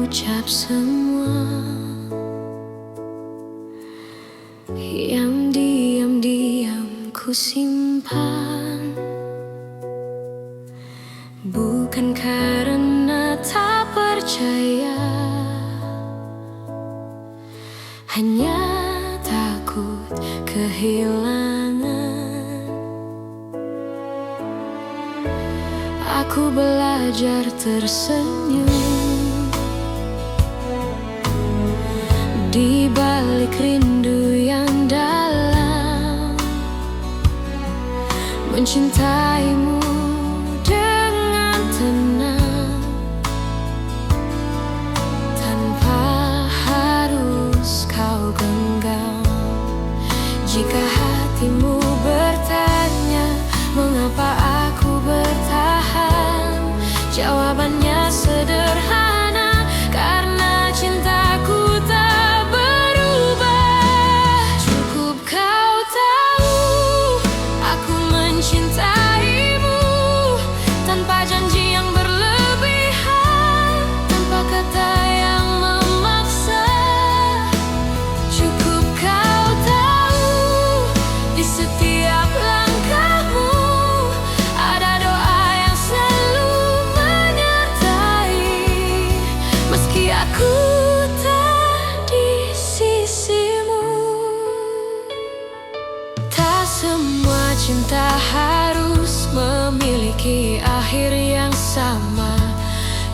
ucap semua yang diam-diam ku simpan, bukan karena tak percaya, hanya takut kehilangan. Aku belajar tersenyum di balik rindu yang dalam, mencintaimu dengan tenang tanpa harus kau genggam. Jika hatimu bertanya mengapa aku bertahan, jawabannya sederhana, karena cintaku tak berubah. Cukup kau tahu aku mencintaimu tanpa janji yang berlebihan, tanpa kata yang memaksa. Cukup kau tahu di setiap langkahmu ada doa yang selalu menyertai, meski aku tak di sisimu. Tak semua cinta harus memiliki akhir yang sama.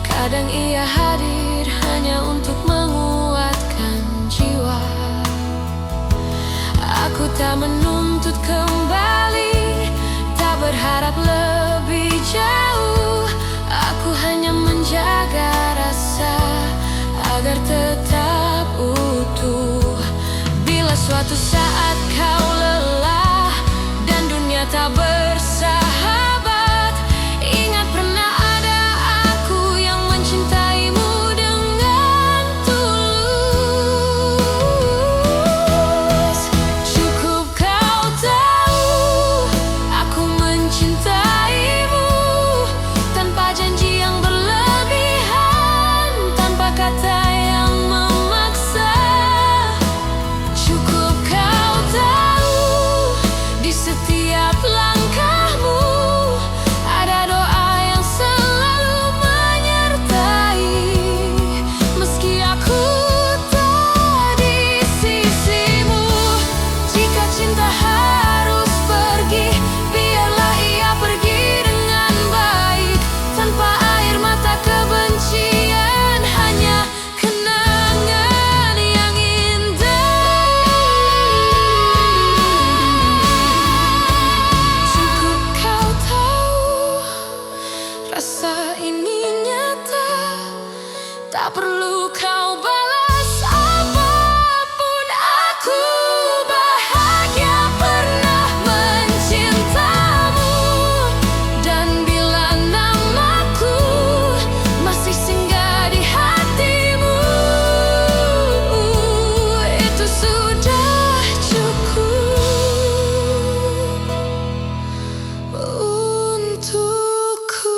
Kadang ia hadir hanya untuk menguatkan jiwa. Aku tak menuntut kembali, tak berharap lebih jauh. Aku hanya menjaga rasa agar tetap utuh. Bila suatu saat kau lelah dan dunia tak bersahabat, ingat pernah ada aku yang mencintaimu dengan tulus. Cukup kau tahu aku mencintaimu tanpa janji yang berlebihan, tanpa kata yang memaksa. Cukup kau tahu di setiap langkahmu ada doa yang selalu menyertai, meski aku tak di sisimu. Jika cinta harus pergi, biarlah ia pergi dengan baik, tanpa air mata kebencian, hanya kenangan yang indah. Cukup kau tahu rasa ini nyata, tak perlu kau balas apapun. Aku bahagia pernah mencintamu, dan bila namaku masih singgah di hatimu, itu sudah cukup untukku.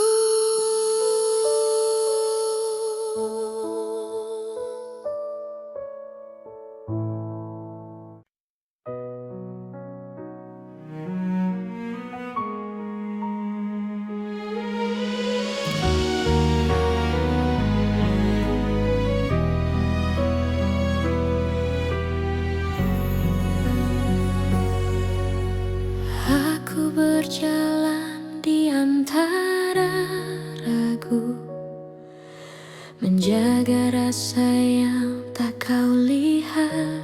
Aku berjalan di antara ragu, menjaga rasa yang tak kau lihat.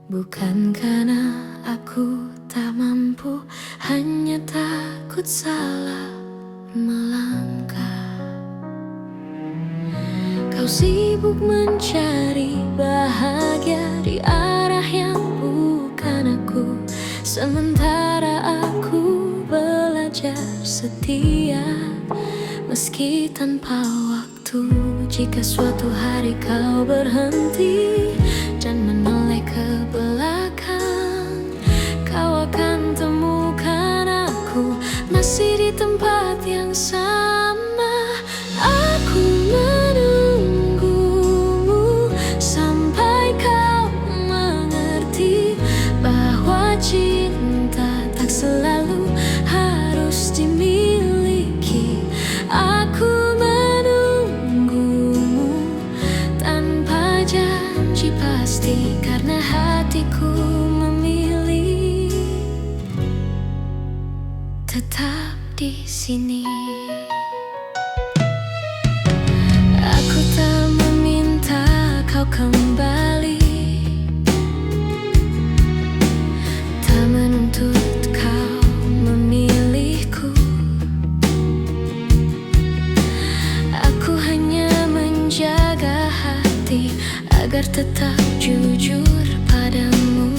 Bukan karena aku tak mampu, hanya takut salah melangkah. Kau sibuk mencari bahagia di arah yang bukan aku, sementara aku belajar setia meski tanpa waktu. Jika suatu hari kau berhenti dan menoleh ke belakang, kau akan temukan aku masih di tempat yang sama. Aku agar tetap jujur padamu.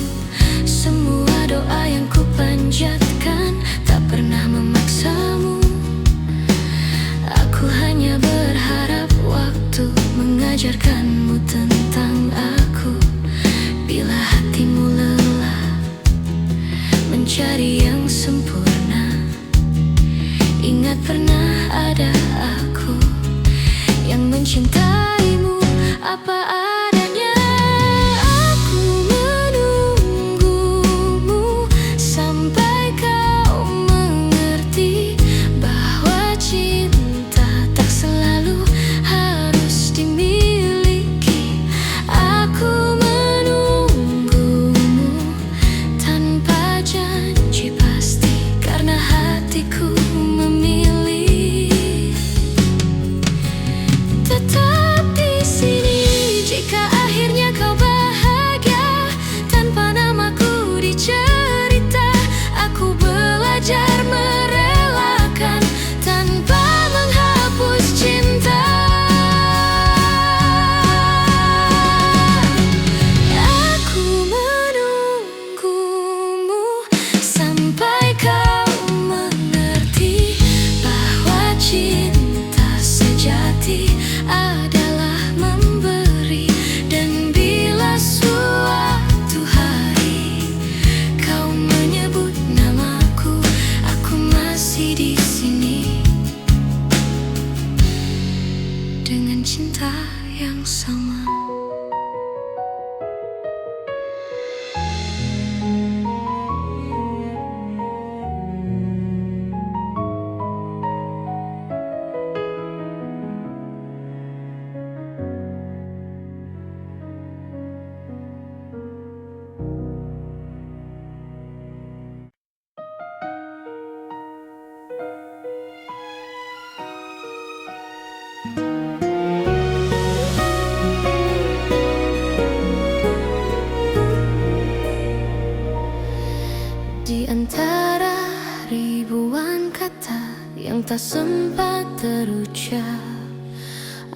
Semua doa yang ku panjatkan tak pernah memaksamu. Aku hanya berharap waktu mengajarkanmu tentang aku. Bila hatimu lelah mencari yang sempurna, ingat pernah ada aku yang mencintaimu apa adanya. Aku menunggumu sampai kau mengerti bahwa cinta tak selalu harus dimiliki. Aku menunggumu tanpa janji pasti, karena hatiku memilih tetap di sini. Jika akhirnya kau bahagia tanpa namaku dicerita, aku belajar merelakan tanpa menghapus cinta. Aku menunggumu sampai kau mengerti bahwa cinta sejati adalah memberi. Dan bila suatu hari kau menyebut namaku, aku masih di sini dengan cinta yang sama. Di antara ribuan kata yang tak sempat terucap,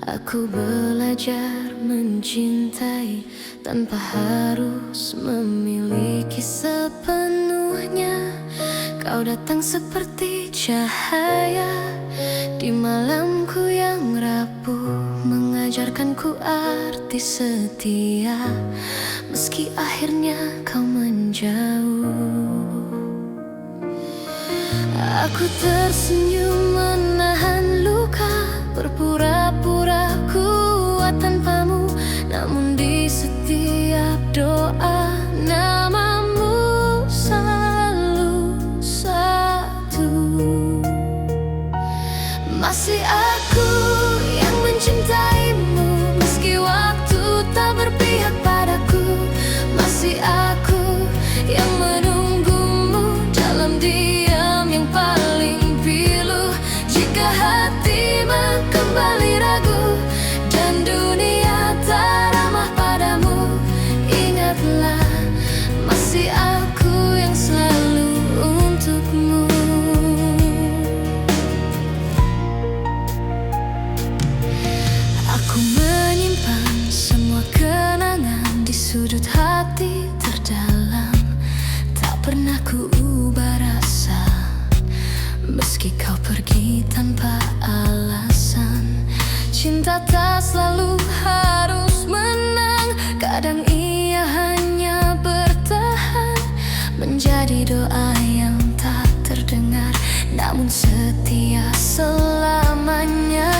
aku belajar mencintai tanpa harus memiliki sepenuhnya. Kau datang seperti cahaya di malamku yang rapuh, mengajarkanku arti setia meski akhirnya kau menjauh. Aku tersenyum menahan luka, berpura-pura kuat tanpamu, namun di setiap doa namamu selalu satu. Masih aku yang mencintaimu meski waktu tak berpihak padaku. Masih aku yang menunggumu dalam diam yang paling pilu. Jika hatimu kembali ragu dan dunia tak ramah padamu, ingatlah masih aku yang selalu untukmu. Aku menyimpan semua kenangan di sudut hati terdalam. Tak pernah ku ubah rasa meski kau pergi tanpa alasan. Cinta tak selalu harus menang, kadang ia hanya bertahan menjadi doa yang tak terdengar namun setia selamanya.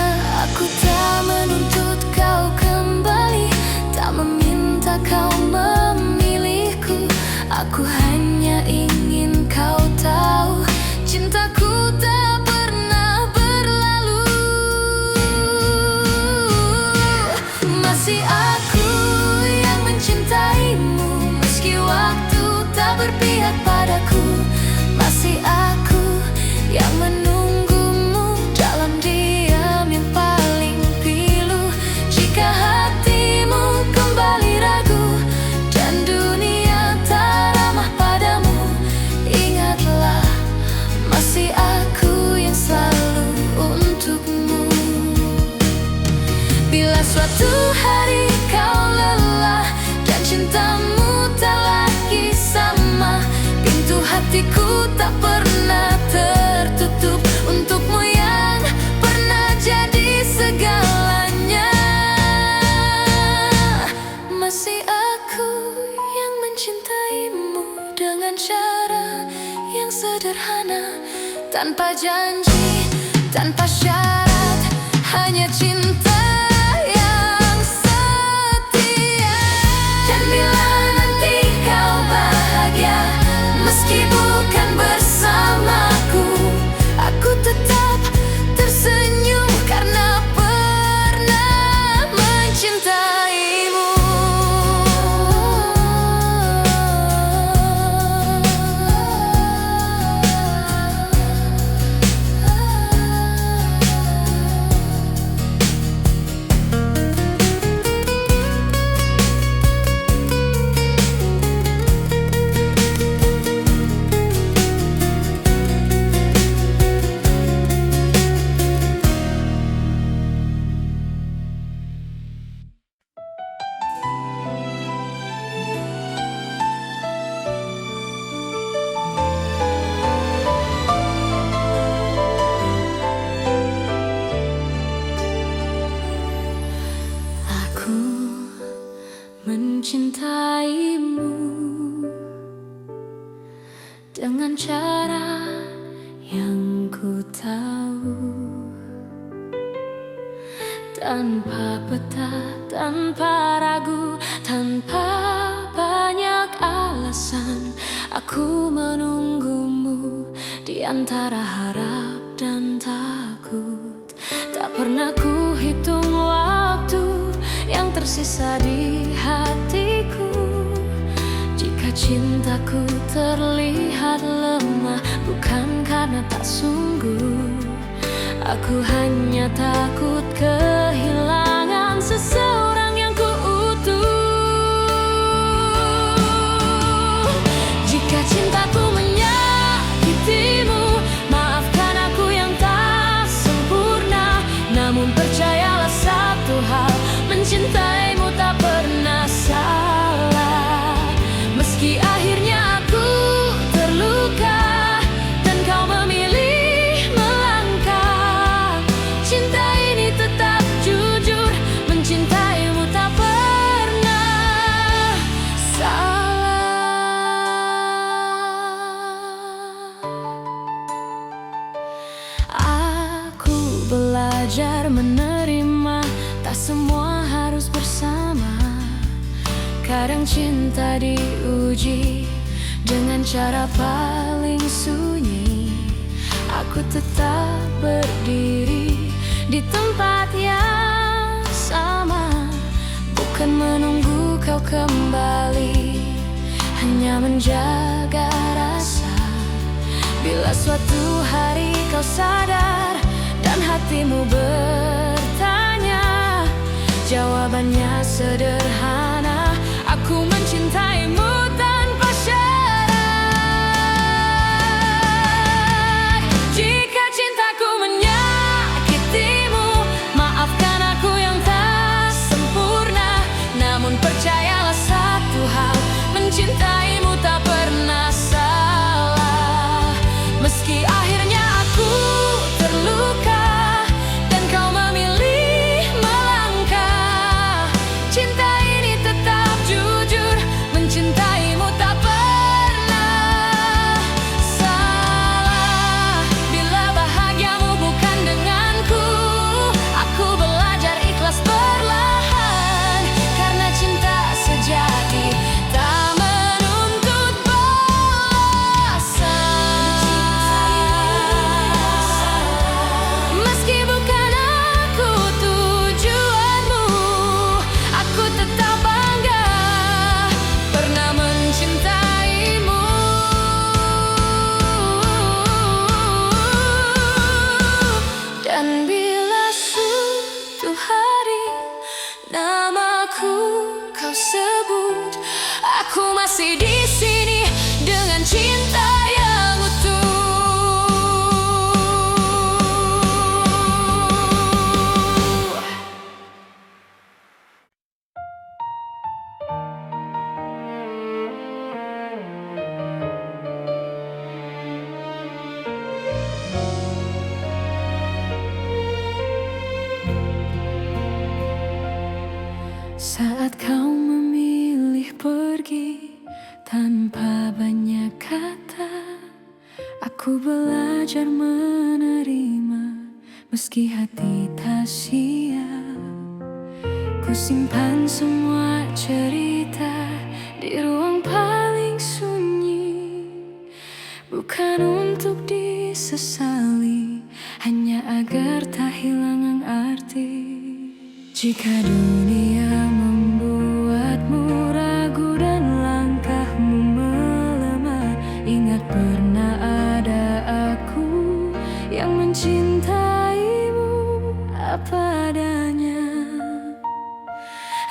Aku tak menuntut kau kembali, tak meminta kau memilihku. Aku hanya ingin kau tahu cintaku tak pernah berlalu. Masih aku yang mencintaimu meski waktu tak berpihak padaku. Masih aku yang menunggumu dalam diam yang paling pilu. Jika hatimu kembali ragu dan dunia tak ramah padamu, ingatlah masih aku yang selalu untukmu. Bila suatu hari kau lelah hatiku tak pernah tertutup untukmu yang pernah jadi segalanya. Masih aku yang mencintaimu dengan cara yang sederhana, tanpa janji, tanpa syarat, hanya cinta yang setia. Dan bila nanti kau bahagia, meski bukan bersamaku, aku tetap tersenyum karena pernah mencintaimu. Mencintaimu dengan cara yang ku tahu, tanpa peta, tanpa ragu, tanpa banyak alasan. Aku menunggumu di antara harap dan takut. Tak pernah ku hitung waktu yang tersisa di hatiku. Jika cintaku terlihat lemah, bukan karena tak sungguh. Aku hanya takut kehilangan seseorang yang ku utuh. Jika cintaku menyakitimu, maafkan aku yang tak sempurna. Namun percayalah satu hal, mencintaimu tak pernah salah. Meski akhirnya aku terluka dan kau memilih melangkah, cinta ini tetap jujur, mencintaimu tak pernah salah. Aku belajar menerima, tak semua harus bersama. Kadang cinta diuji dengan cara paling sunyi. Aku tetap berdiri di tempat yang sama, bukan menunggu kau kembali, hanya menjaga rasa. Bila suatu hari kau sadar dan hatimu bertanya, jawabannya sederhana. Aku mencintaimu tanpa syarat. Jika cintaku menyakitimu, maafkan aku yang tak sempurna. Namun percayalah satu hal, mencintaimu tak pernah salah. Meski akhirnya aku terluka dan kau memilih melangkah, cinta Saat kau memilih pergi tanpa banyak kata, aku belajar menerima meski hati tak siap. Ku simpan semua cerita di ruang paling sunyi, bukan untuk disesali, hanya agar tak hilang arti. Jika dunia membuatmu ragu dan langkahmu melemah, ingat pernah ada aku yang mencintaimu apa adanya.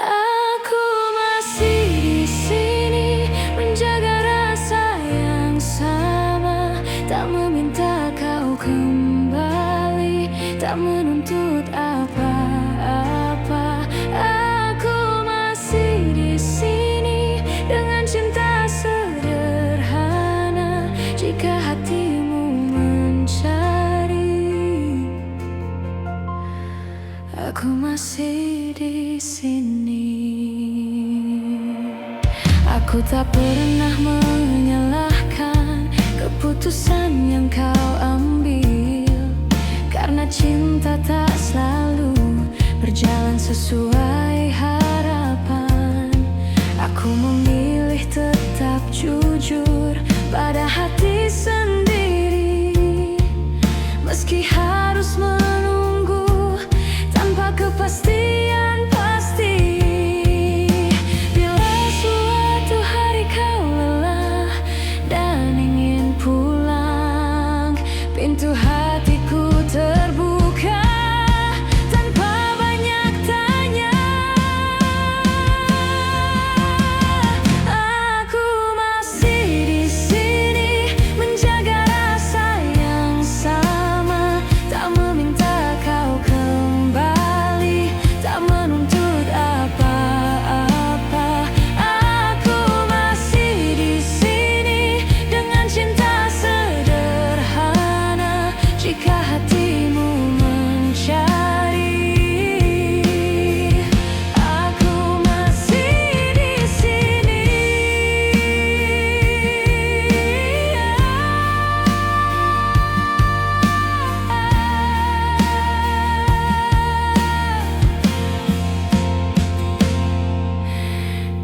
Aku masih di sini menjaga rasa yang sama, tak meminta kau kembali, tak menuntut apa-apa. Aku masih di sini dengan cinta sederhana. Jika hatimu mencari, aku masih di sini. Aku tak pernah menyalahkan keputusan yang kau ambil, karena cinta tak selalu berjalan sesuai harapan. Aku memilih tetap jujur pada hati sendiri, meski harus menunggu tanpa kepastian pasti. Bila suatu hari kau lelah dan ingin pulang, pintu hatiku terbuka tanpa banyak tanya. Aku masih di sini menjaga rasa yang sama, tak meminta kau kembali, tak menuntut apa-apa. Aku masih di sini dengan cinta sederhana. Jika hatimu mencari, aku masih di sini.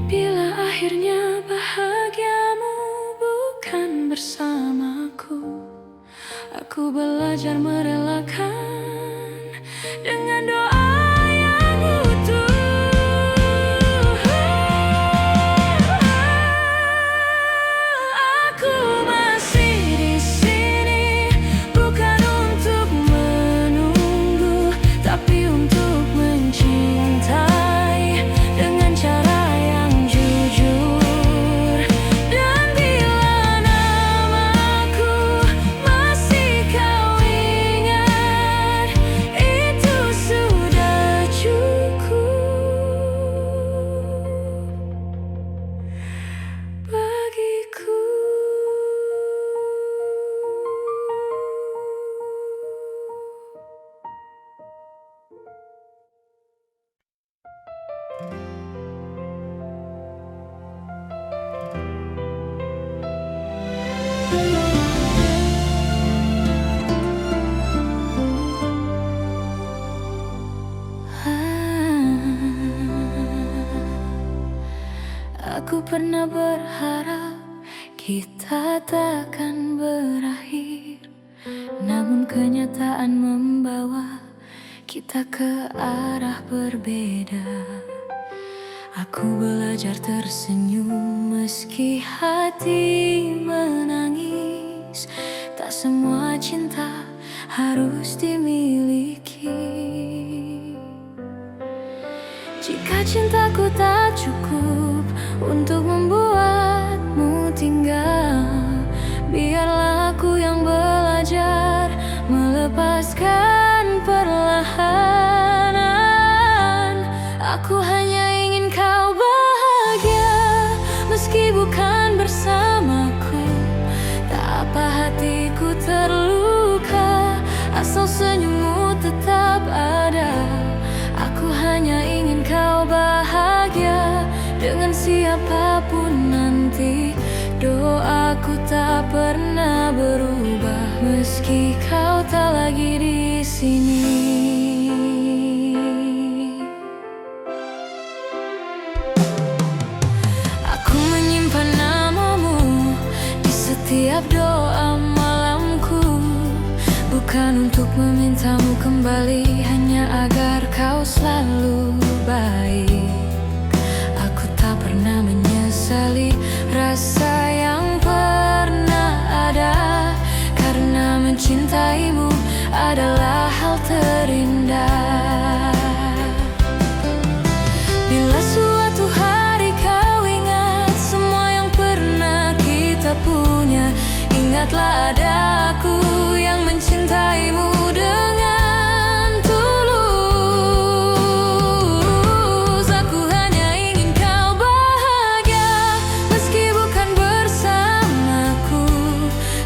Bila akhirnya bahagiamu bukan bersamaku, aku belajar merelakan dengan doa yang utuh. Aku masih di sini bukan untuk menunggu, tapi untuk mencintai dengan cara yang jujur. Dan bila namaku masih kau ingat, itu sudah cukup bagiku. Aku pernah berharap kita takkan berakhir, namun kenyataan membawa kita ke arah berbeda. Aku belajar tersenyum meski hati menangis. Tak semua cinta harus dimiliki. Jika cintaku tak cukup untuk membuatmu tinggal, biarlah aku yang belajar melepaskan perlahan. Aku hanya ingin kau bahagia, meski bukan bersamaku. Tak apa hatiku terluka, asal senyummu tetap ada. Aku hanya ingin kau bahagia. siapapun nanti, doaku tak pernah berubah meski kau tak lagi di sini. Aku menyimpan namamu di setiap doa malamku, bukan untuk memintamu kembali, hanya agar kau selalu baik. Aku tak pernah menyesali rasa yang pernah ada, karena mencintaimu adalah hal terindah. Bila suatu hari kau ingat semua yang pernah kita punya, ingatlah ada aku yang mencintaimu dengan tulus. Aku hanya ingin kau bahagia meski bukan bersamaku.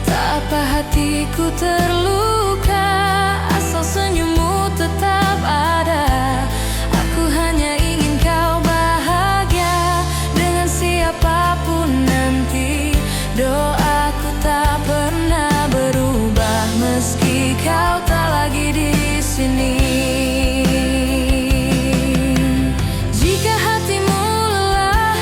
Tak apa hatiku terluka asal senyummu tetap ada. Aku hanya ingin kau bahagia dengan siapapun nanti, doaku tak pernah berubah meski kau tak lagi di sini. Jika hatimu lelah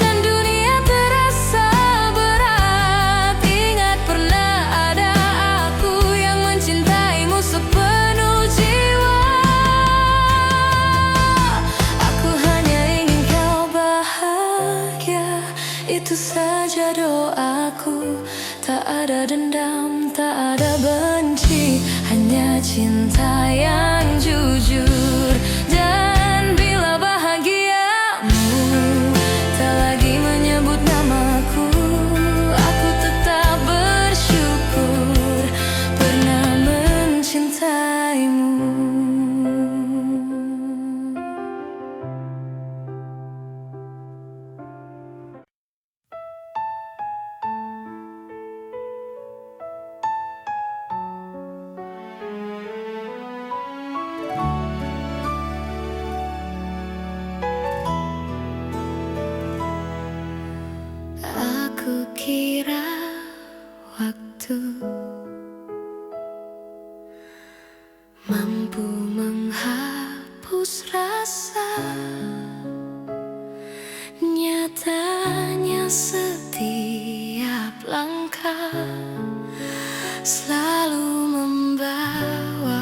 dan dunia terasa berat, ingat pernah ada aku yang mencintaimu sepenuh jiwa. Aku hanya ingin kau bahagia, itu saja doaku. Tak ada dendam, tak ada benci, hanya cinta yang jujur. Dan bila bahagiamu tak lagi menyebut namaku, aku tetap bersyukur pernah mencintaimu. Aku kira waktu mampu menghapus rasa, nyatanya setiap langkah selalu membawaku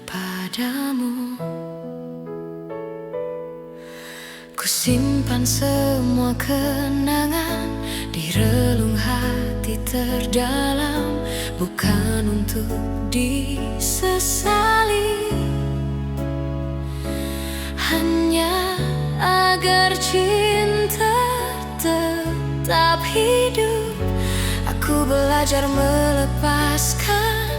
padamu. Ku simpan semua kenangan di relung hati terdalam, bukan untuk disesali, hanya agar cinta tetap hidup. Aku belajar melepaskan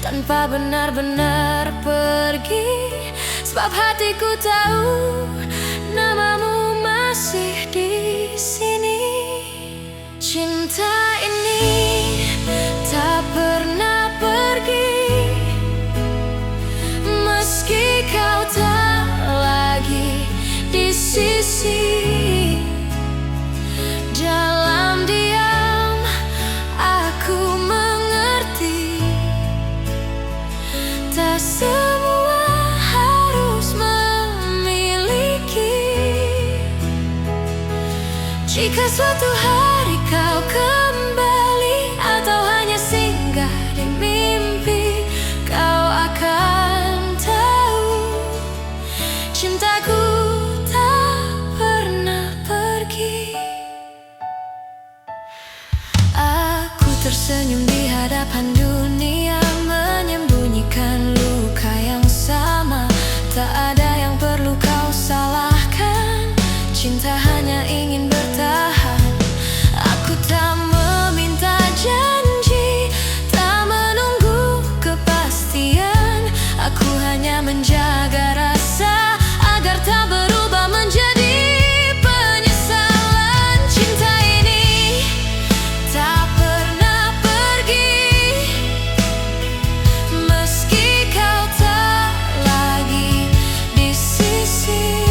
tanpa benar-benar pergi, sebab hatiku tahu namamu masih di sini. Cinta ini tak pernah pergi meski kau tak lagi di sisi. Dalam diam aku mengerti, tak semua harus memiliki. Jika suatu hari kau kembali atau hanya singgah di mimpi, kau akan tahu cintaku tak pernah pergi. Aku tersenyum di hadapan dunia, menyembunyikan luka yang sama. Tak ada yang perlu kau salahkan, cinta hanya ingin bertahan. Aku tak meminta janji, tak menunggu kepastian. Aku hanya menjaga rasa agar tak berubah menjadi penyesalan. Cinta ini tak pernah pergi meski kau tak lagi di sisi.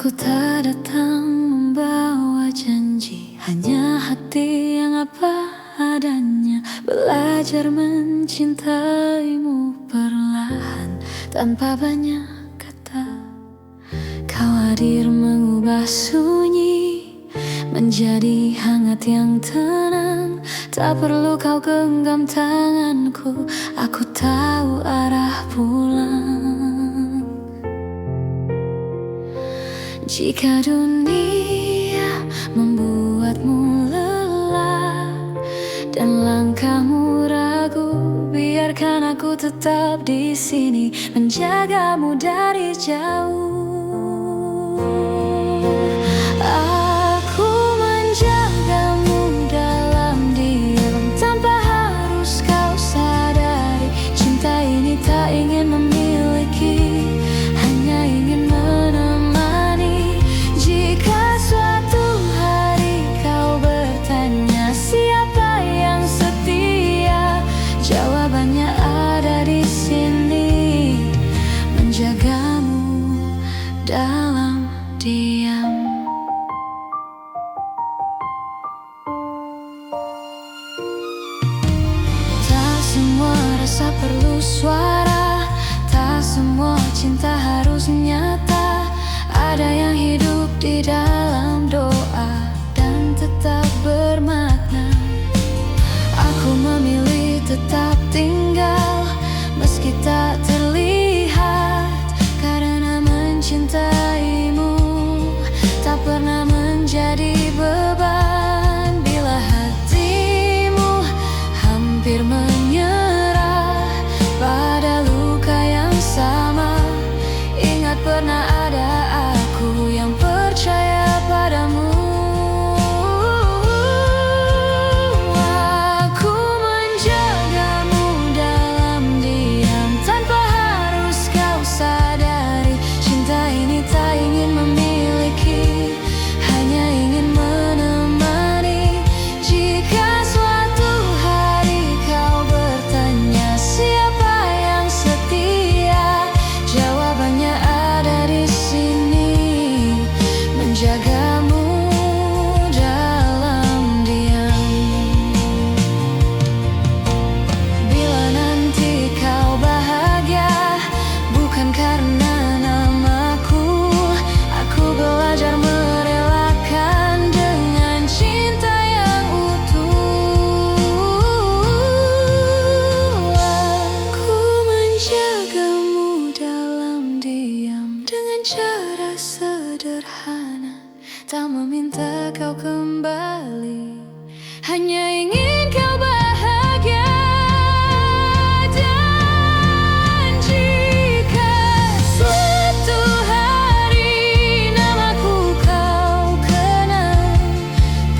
Aku tak datang membawa janji, hanya hati yang apa adanya. Belajar mencintaimu perlahan tanpa banyak kata. Kau hadir mengubah sunyi menjadi hangat yang tenang. Tak perlu kau genggam tanganku, aku tahu arah pulang. Jika dunia membuatmu lelah dan langkahmu ragu, biarkan aku tetap di sini menjagamu dari jauh. Aku menjagamu dalam diam tanpa harus kau sadari. Cinta ini tak ingin memiliki, hanya ingin menemani. Jika suatu hari kau bertanya siapa yang setia, jawabannya ada di sini, menjagamu dalam diam. Tak semua rasa perlu suara, tak semua cinta harus nyata. Ada yang hidup di dalam doa dan tetap bermakna. Aku memilih tetap tinggal meski tak terlihat, karena mencintaimu tak pernah menjadi beban. Bila hatimu hampir menyerah pada luka yang sama, ingat pernah ada aku yang percaya padamu. Aku menjagamu dalam diam tanpa harus kau sadari. Cinta ini tak ingin memiliki, hanya ingin menemani. Jika suatu hari kau bertanya siapa yang setia, jawabannya ada di sini, menjagamu dalam diam. Bila nanti kau bahagia bukan karena namaku, aku belajar merelakan dengan cinta yang utuh. Aku menjagamu dalam diam dengan cara sederhana, tak meminta kau kembali, hanya ingin kau bahagia. Dan jika suatu hari namaku kau kenal,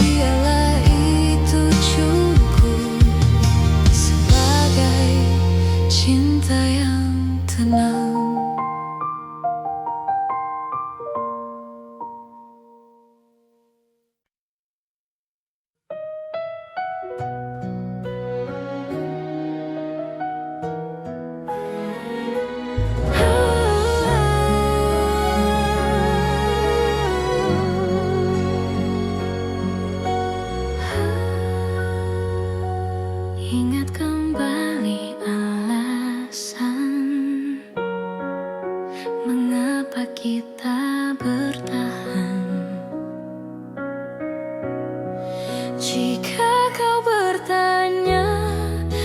biarlah itu cukup sebagai cinta yang tenang. Ingat kembali alasan mengapa kita bertahan. Jika kau bertanya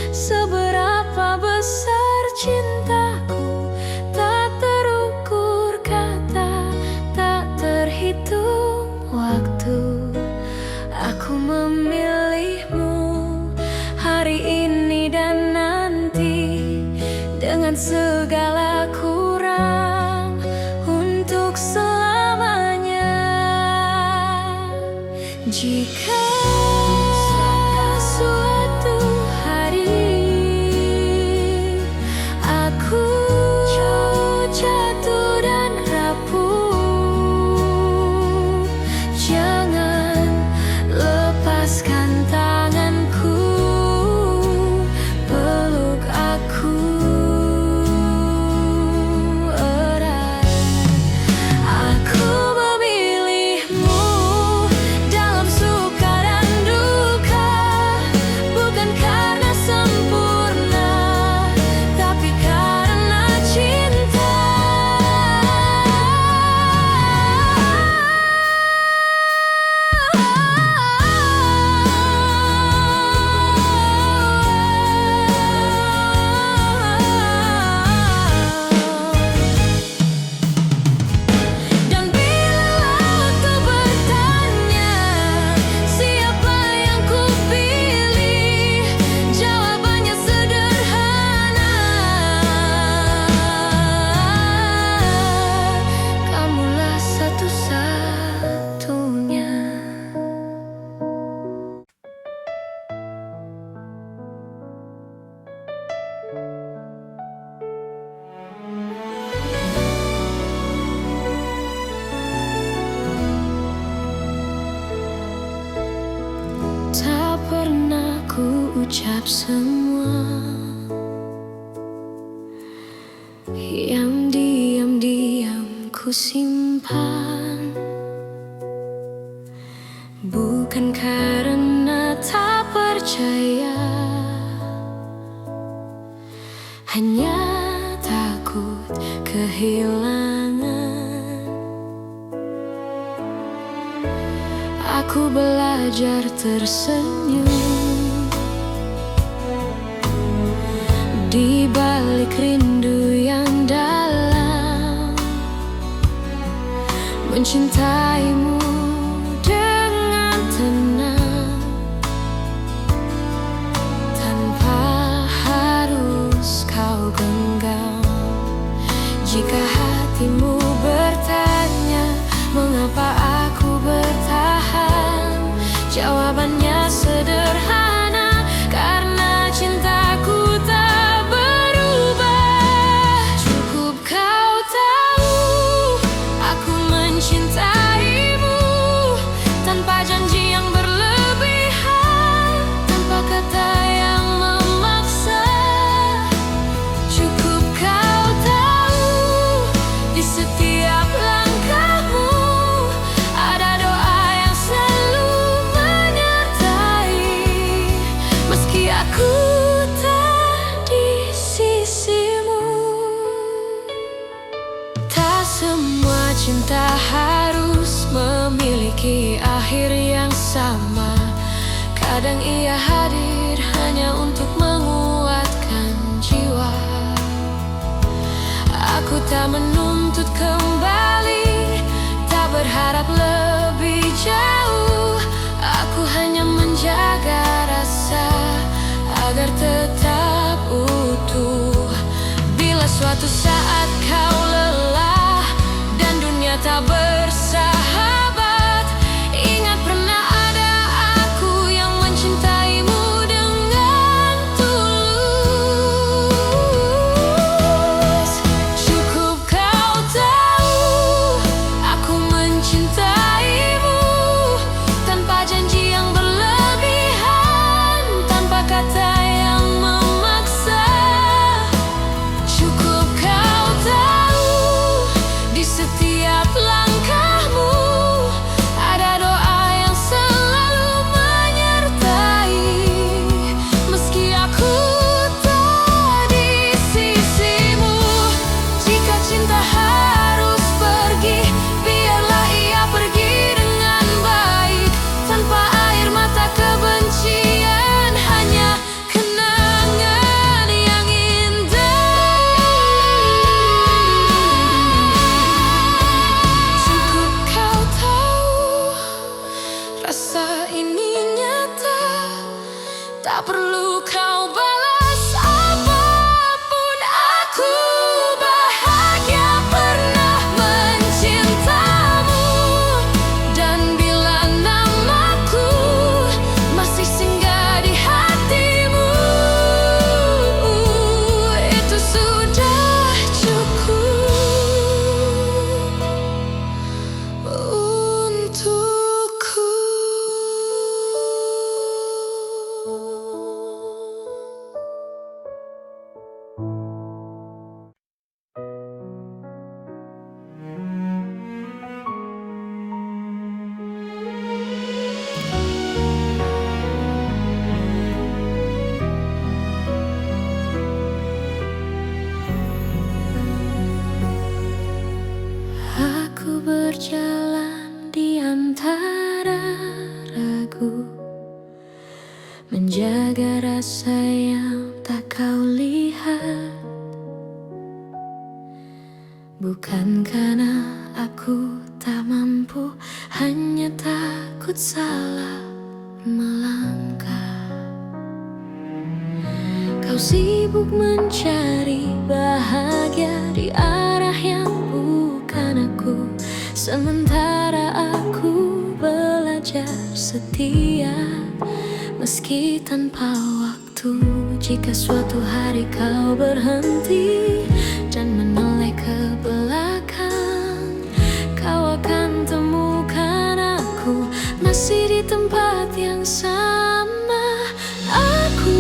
seberapa besar cintaku, tak terukur kata, tak terhitung waktu. Aku memilihmu hari ini semua yang diam-diam ku simpan, bukan karena tak percaya, hanya takut kehilangan. Aku belajar tersenyum di balik rindu yang dalam, mencintaimu dengan tenang, tanpa harus kau genggam. Jika hatimu bertanya mengapa aku bertahan, jawabannya sederhana, karena cintaku tak berubah. Cukup kau tahu aku mencintaimu, tanpa janji yang berlebihan, tanpa kata yang memaksa. Cukup kau tahu di setiap langkahmu ada doa yang selalu menyertai, meski aku tak di sisimu. Tak semua cinta harus memiliki akhir yang sama. Kadang ia hadir hanya untuk menguatkan jiwa. Aku tak menuntut kembali, tak berharap lebih jauh. Aku hanya menjaga rasa agar tetap utuh. Bila suatu saat kau lelah dan dunia tak bersahabat, ingat pernah ada aku yang mencintaimu dengan tulus. Cukup kau tahu aku mencintaimu, tanpa janji yang berlebihan, tanpa kata yang memaksa. Cukup kau tahu di setiap langkahmu ada doa yang selalu menyertai, meski aku tak di sisimu. Jika cinta harus pergi, biarlah ia pergi dengan baik, tanpa air mata kebencian, hanya kenangan yang indah. Cukup kau tahu rasa ini nyata, tak perlu kau balas apapun. Aku bahagia pernah mencintamu, dan bila namaku masih singgah di hatimu, itu sudah cukup untukku. Aku berjalan di antara ragu, menjaga rasa yang tak kau lihat. Bukan karena aku tak mampu, hanya takut salah melangkah. Kau sibuk mencari bahagia di arah yang bukan aku, sementara aku belajar setia meski tanpa waktu. Jika suatu hari kau berhenti dan menoleh ke belakang, kau akan temukan aku masih di tempat yang sama. Aku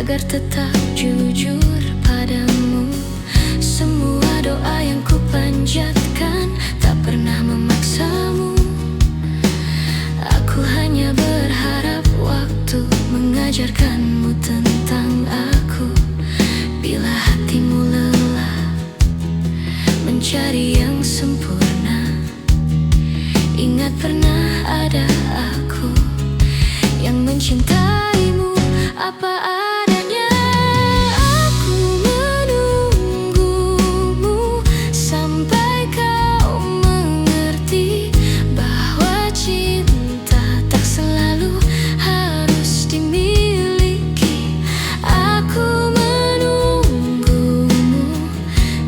agar tetap jujur padamu. Semua doa yang ku panjatkan tak pernah memaksamu. Aku hanya berharap waktu mengajarkanmu tentang aku. Bila hatimu lelah mencari yang sempurna, ingat pernah ada aku yang mencintaimu apa adanya. Aku menunggumu sampai kau mengerti bahwa cinta tak selalu harus dimiliki. Aku menunggumu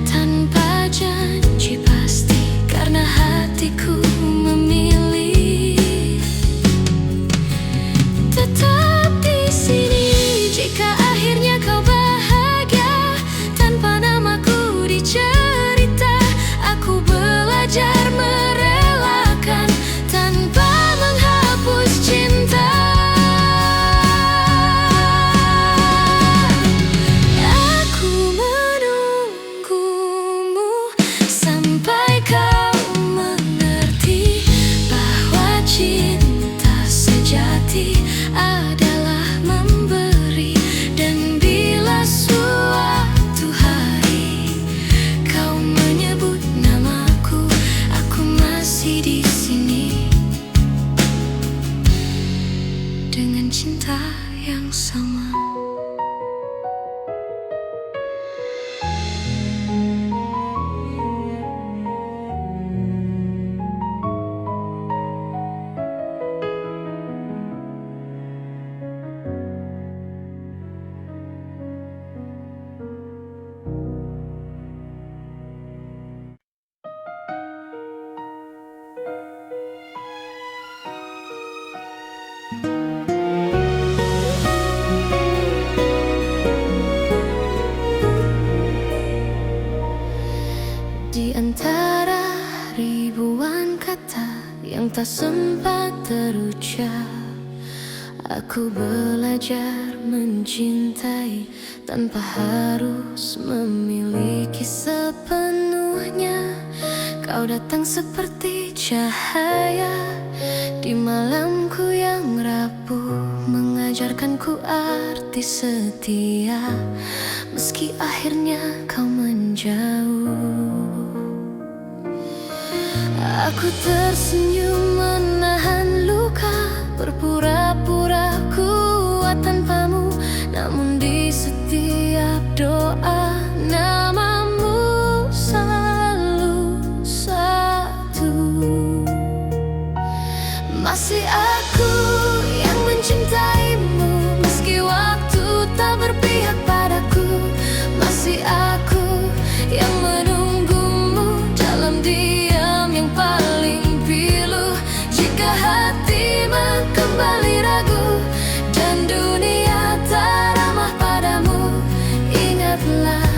tanpa janji pasti, karena hatiku memilih tetap di sini. Jika akhirnya kau bahagia tanpa namaku dicerita, aku belajar merelakan tanpa menghapus cinta. Aku menunggumu sampai kau mengerti bahwa cinta sejati adalah memberi. Dan bila suatu hari kau menyebut namaku, aku masih di sini dengan cinta yang sama. Di antara ribuan kata yang tak sempat terucap, aku belajar mencintai tanpa harus memiliki sepenuhnya. Kau datang seperti cahaya di malamku yang rapuh, mengajarkanku arti setia meski akhirnya kau menjauh. Aku tersenyum menahan luka, berpura-pura kuat tanpamu, namun di setiap doa namamu selalu satu. Masih aku yang mencintaimu meski waktu tak berpihak padaku. Masih aku yang menunggumu dalam diam yang paling pilu. Jika hatimu kembali ragu dan dunia tak ramah padamu, ingatlah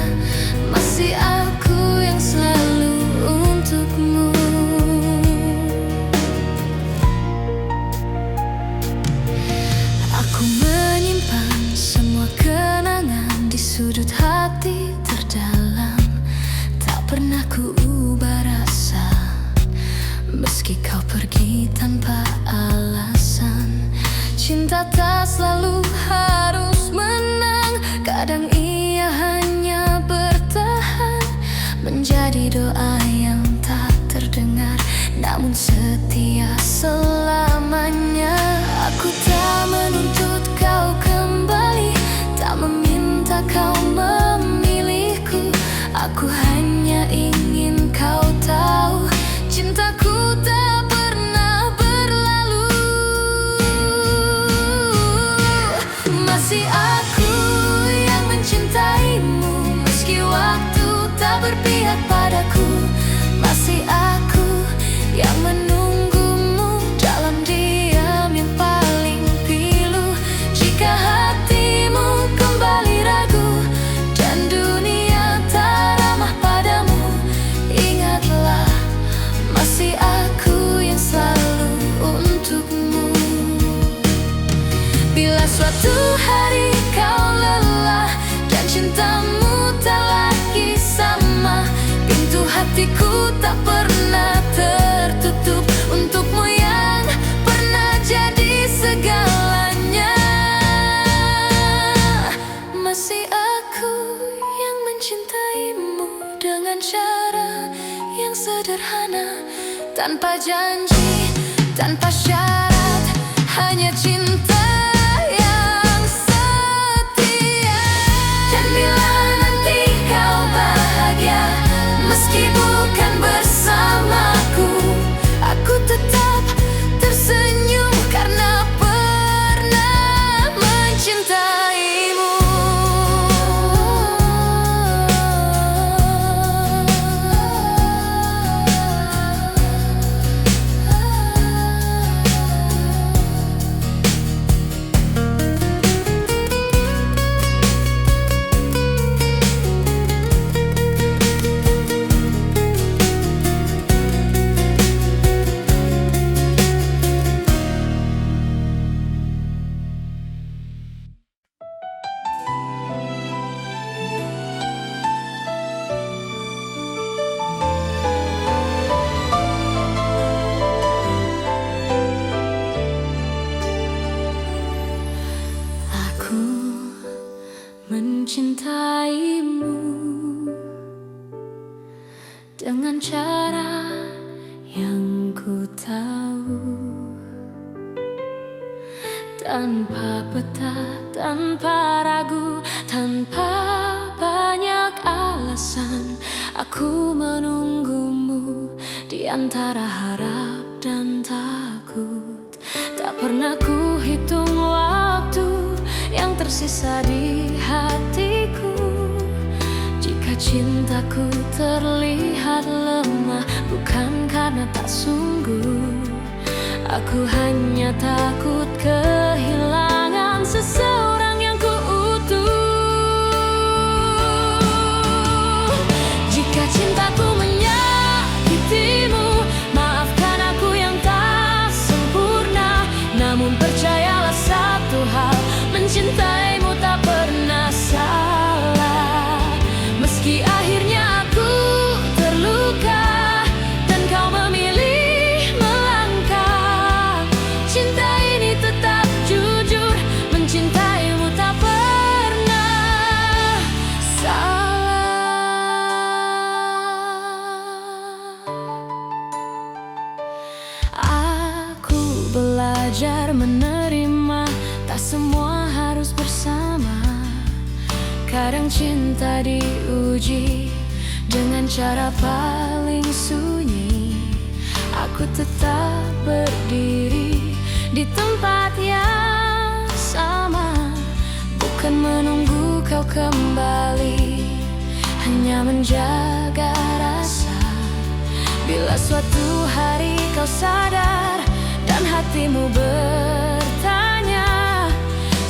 masih aku yang selalu untukmu. Aku menyimpan semua kenangan di sudut hati terdalam. Tak pernah ku ubah rasa meski kau pergi tanpa alasan. Cinta tak selalu harus menang, kadang ia hanya bertahan menjadi doa yang tak terdengar namun setia selamanya. Aku tak menuntut kau kembali, tak meminta kau memilihku. Aku hanya ingin kau tahu cintaku tak pernah berlalu. Masih aku yang mencintaimu meski waktu tak berpihak padaku. Masih aku yang menunggumu dalam diam yang paling pilu. Jika hatimu kembali ragu dan dunia tak ramah padamu, ingatlah masih aku yang selalu untukmu. Bila suatu hari kau lelah cintamu tak lagi sama. Pintu hatiku tak pernah tertutup untukmu yang pernah jadi segalanya. Masih aku yang mencintaimu dengan cara yang sederhana, tanpa janji, tanpa syarat, hanya cinta yang setia. Dan bila nanti kau bahagia, meski bukan bersamaku, aku tetap tersenyum karena pernah mencintaimu. Mencintaimu dengan cara yang ku tahu, tanpa peta, tanpa ragu, tanpa banyak alasan. Aku menunggumu di antara harap dan takut. Tak pernah ku hitung waktu yang tersisa di hatiku. Jika cintaku terlihat lemah, bukan karena tak sungguh. Aku hanya takut kehilangan seseorang yang kuutuh. Jika cintaku menyakitimu, maafkan aku yang tak sempurna. Namun percayalah satu hal, mencintaimu tak pernah salah. Meski akhirnya aku terluka dan kau memilih melangkah, cinta ini tetap jujur, mencintaimu tak pernah salah. Aku belajar menerima, tak semua harus bersama. Kadang cinta diuji dengan cara paling sunyi. Aku tetap berdiri di tempat yang sama, bukan menunggu kau kembali, hanya menjaga rasa. Bila suatu hari kau sadar dan hatimu bertanya,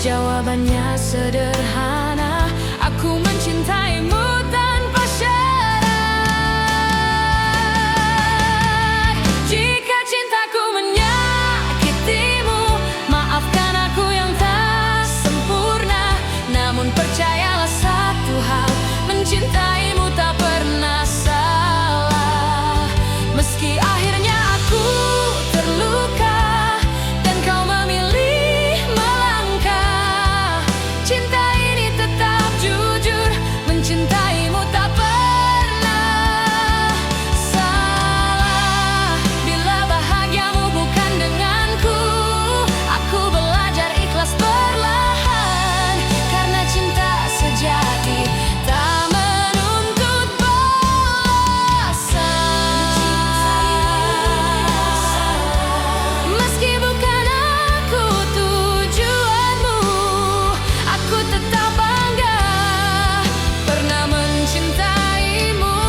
jawabannya sederhana, aku mencintaimu tanpa syarat. Jika cintaku menyakitimu, maafkan aku yang tak sempurna. Namun percayalah satu hal, mencintaimu tak pernah salah. Meski akhirnya aku terluka dan kau memilih melangkah, cinta ini tetap jujur, mencintaimu tak pernah salah. Bila bahagiamu bukan denganku, aku belajar ikhlas perlahan, karena cinta sejati tak menuntut balasan. Meski bukan aku tujuanmu, aku tetap bangga pernah mencintaimu.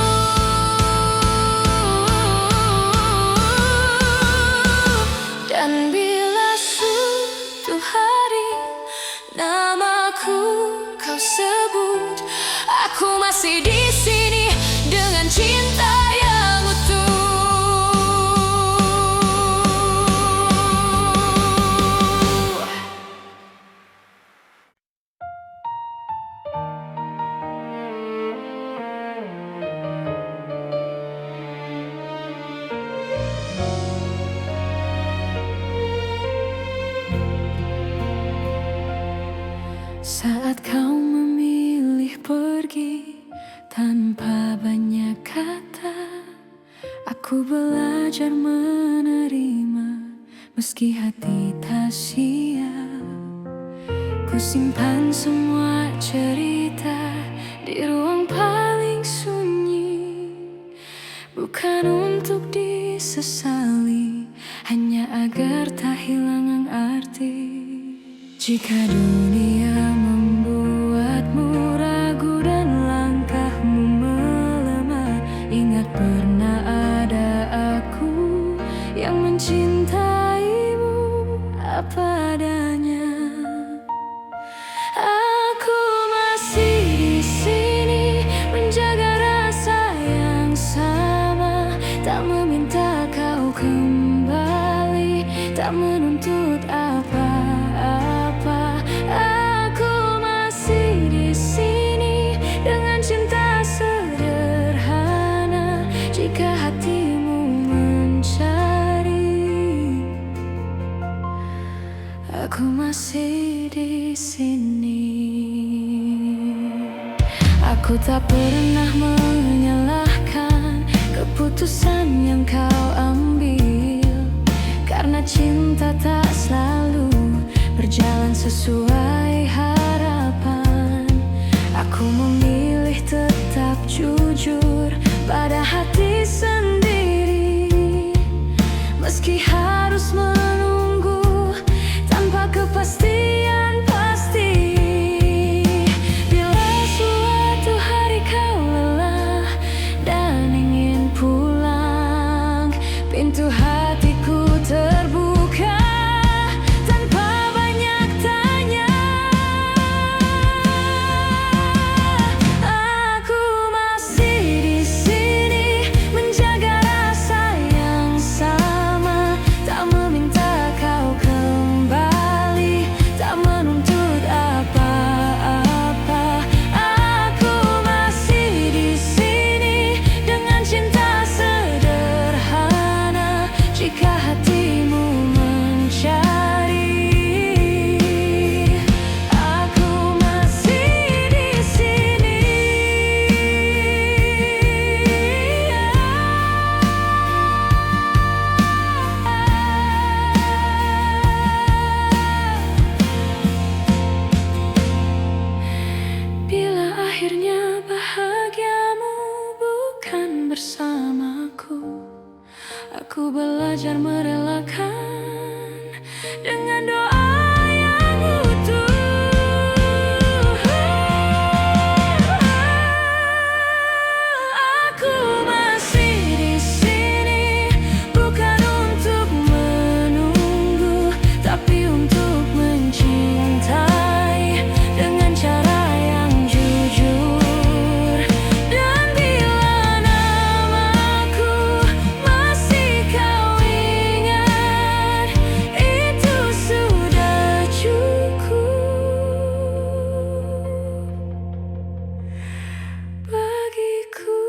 Dan bila suatu hari namaku kau sebut, aku masih di sini dengan cinta yang utuh. Saat kau memilih pergi tanpa banyak kata, aku belajar menerima meski hati tak siap. Ku simpan semua cerita di ruang paling sunyi, bukan untuk disesali, hanya agar tak hilang arti. Jika dunia membuatmu ragu dan langkahmu melemah, ingat pernah ada aku yang mencintaimu apa adanya. Aku masih di sini menjaga rasa yang sama, tak meminta kau kembali, tak menuntut apa-apa. Aku masih di sini dengan cinta sederhana. Jika hatimu mencari, aku masih di sini. Aku tak pernah menyalahkan keputusan yang kau ambil, karena cinta tak selalu berjalan sesuai harapan. Aku memilih tetap jujur pada hati sendiri, meski harus menunggu tanpa kepastian pasti. Bila suatu hari kau lelah dan ingin pulang, pintu hatiku terbuka tanpa banyak tanya. Aku masih di sini menjaga rasa yang sama, tak meminta kau kembali, tak menuntut apa-apa. Aku masih di sini dengan cinta sederhana. Jika hatimu mencari, aku masih di sini. Bila akhirnya bahagiamu bukan bersamaku, aku belajar merelakan dengan doa yang utuh. Aku masih di sini bukan untuk menunggu, tapi untuk mencintai dengan cara yang jujur. Dan bila namaku masih kau ingat, itu sudah cukup bagiku.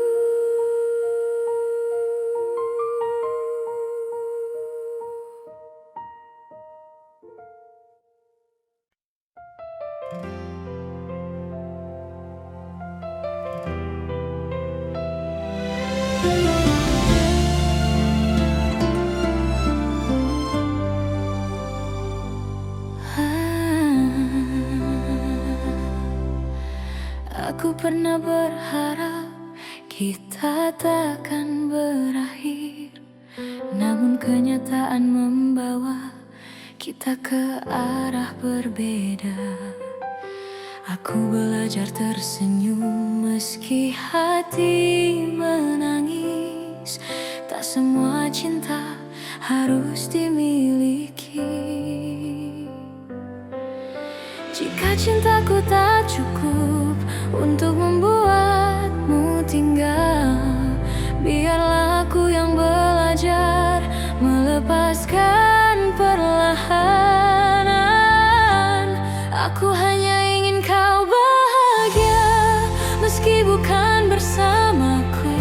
Aku pernah berharap kita takkan berakhir, namun kenyataan membawa kita ke arah berbeda. Aku belajar tersenyum meski hati menangis. Tak semua cinta harus dimiliki. Jika cintaku tak cukup untuk membuatmu tinggal, biarlah aku yang belajar melepaskan perlahan. Aku hanya ingin kau bahagia meski bukan bersamaku.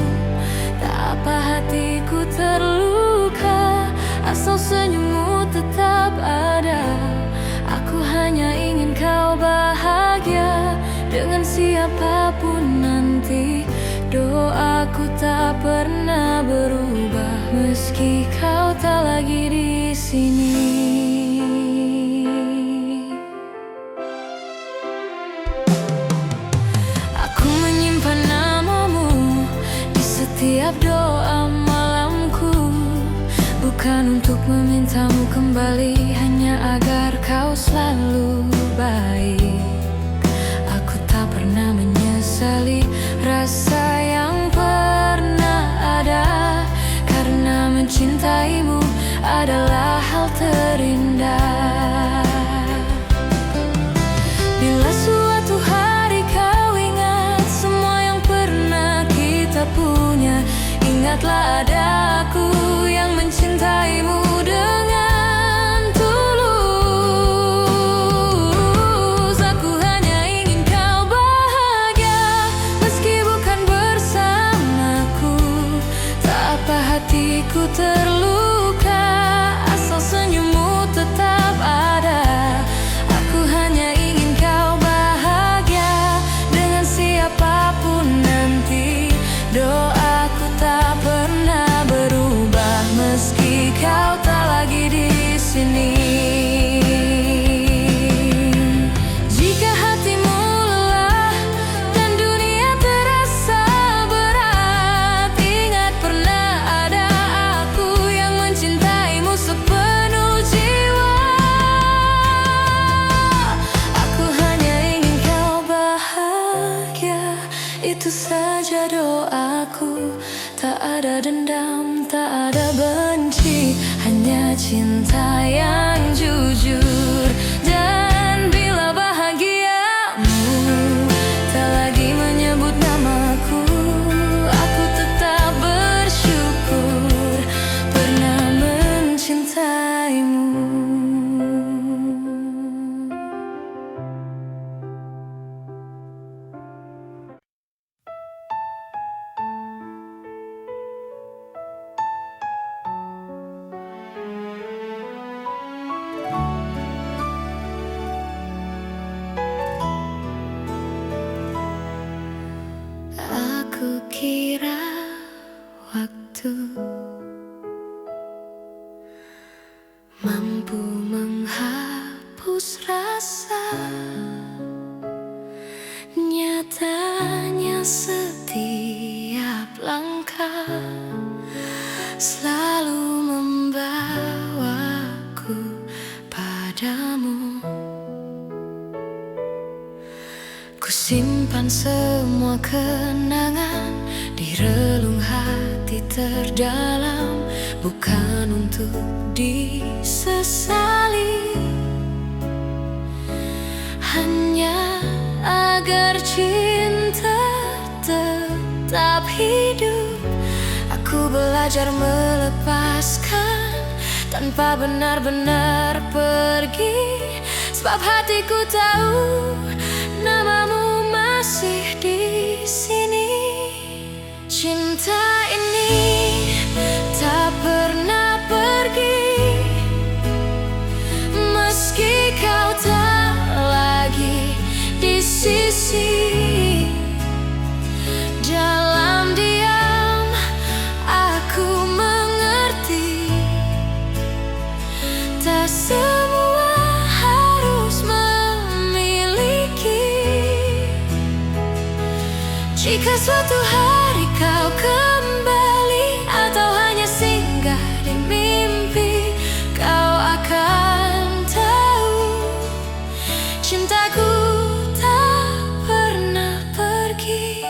Tak apa hatiku terluka asal senyummu tetap ada. Aku hanya ingin kau bahagia. siapapun nanti, doaku tak pernah berubah meski kau tak lagi di sini. Aku menyimpan namamu di setiap doa malamku, bukan untuk memintamu kembali, hanya agar kau selalu baik. Aku tak pernah menyesali rasa yang pernah ada, karena mencintaimu adalah hal terindah. Bila suatu hari kau ingat semua yang pernah kita punya, ingatlah ada aku yang mencintaimu dengan tulus. Aku hanya ingin kau bahagia meski bukan bersamaku. Tak apa hatiku terluka, asal senyummu tetap ada. Aku hanya ingin kau bahagia dengan siapapun nanti, doaku tak pernah berubah meski kau tak lagi di sini. Jika hatimu lelah dan dunia terasa berat, ingat pernah ada aku yang mencintaimu sepenuh jiwa. Aku hanya ingin kau bahagia, itu saja doaku. Tak ada dendam, tak ada benci, hanya cinta yang jujur. Dan bila bahagiamu tak lagi menyebut namaku, aku tetap bersyukur pernah mencintaimu. Aku kira waktu mampu menghapus rasa, nyatanya setiap langkah selalu membawaku padamu. Kusimpan semua kenangan di relung hati terdalam, bukan untuk disesali, hanya agar cinta tetap hidup. Aku belajar melepaskan tanpa benar-benar pergi, sebab hatiku tahu namamu masih di sini. Cinta ini tak pernah pergi meski kau tak lagi di sisi. Dalam diam aku mengerti, tak semua harus memiliki. Jika suatu hari kau kembali atau hanya singgah di mimpi, kau akan tahu cintaku tak pernah pergi.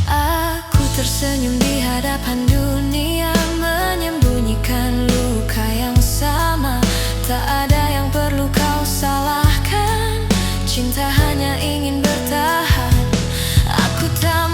Aku tersenyum di hadapan dunia, menyembunyikan luka yang sama. Tak ada yang perlu kau salahkan, cinta hanya ingin bertahan. Aku tak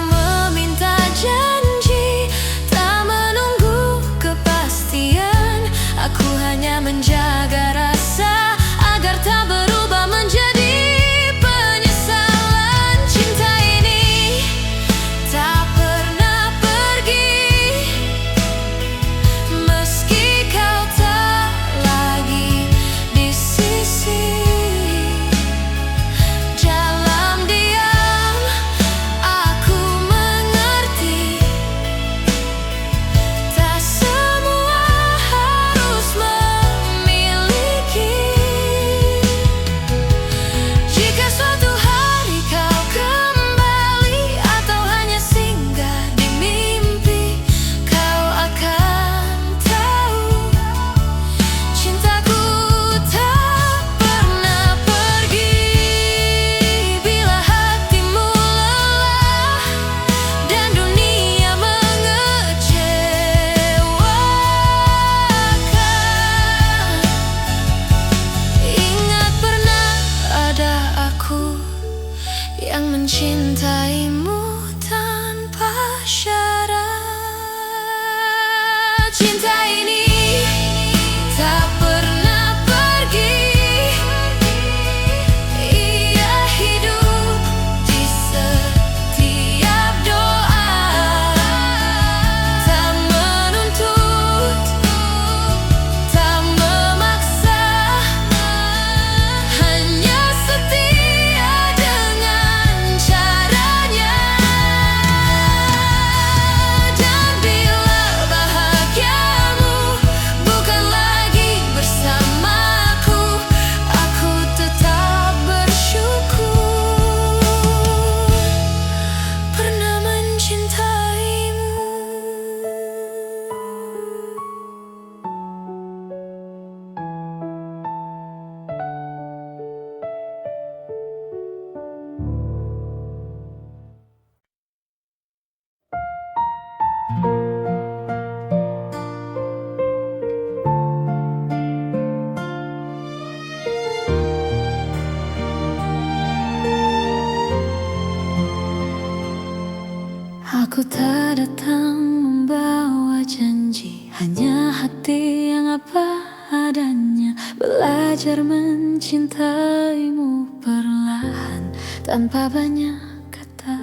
belajar mencintaimu perlahan tanpa banyak kata.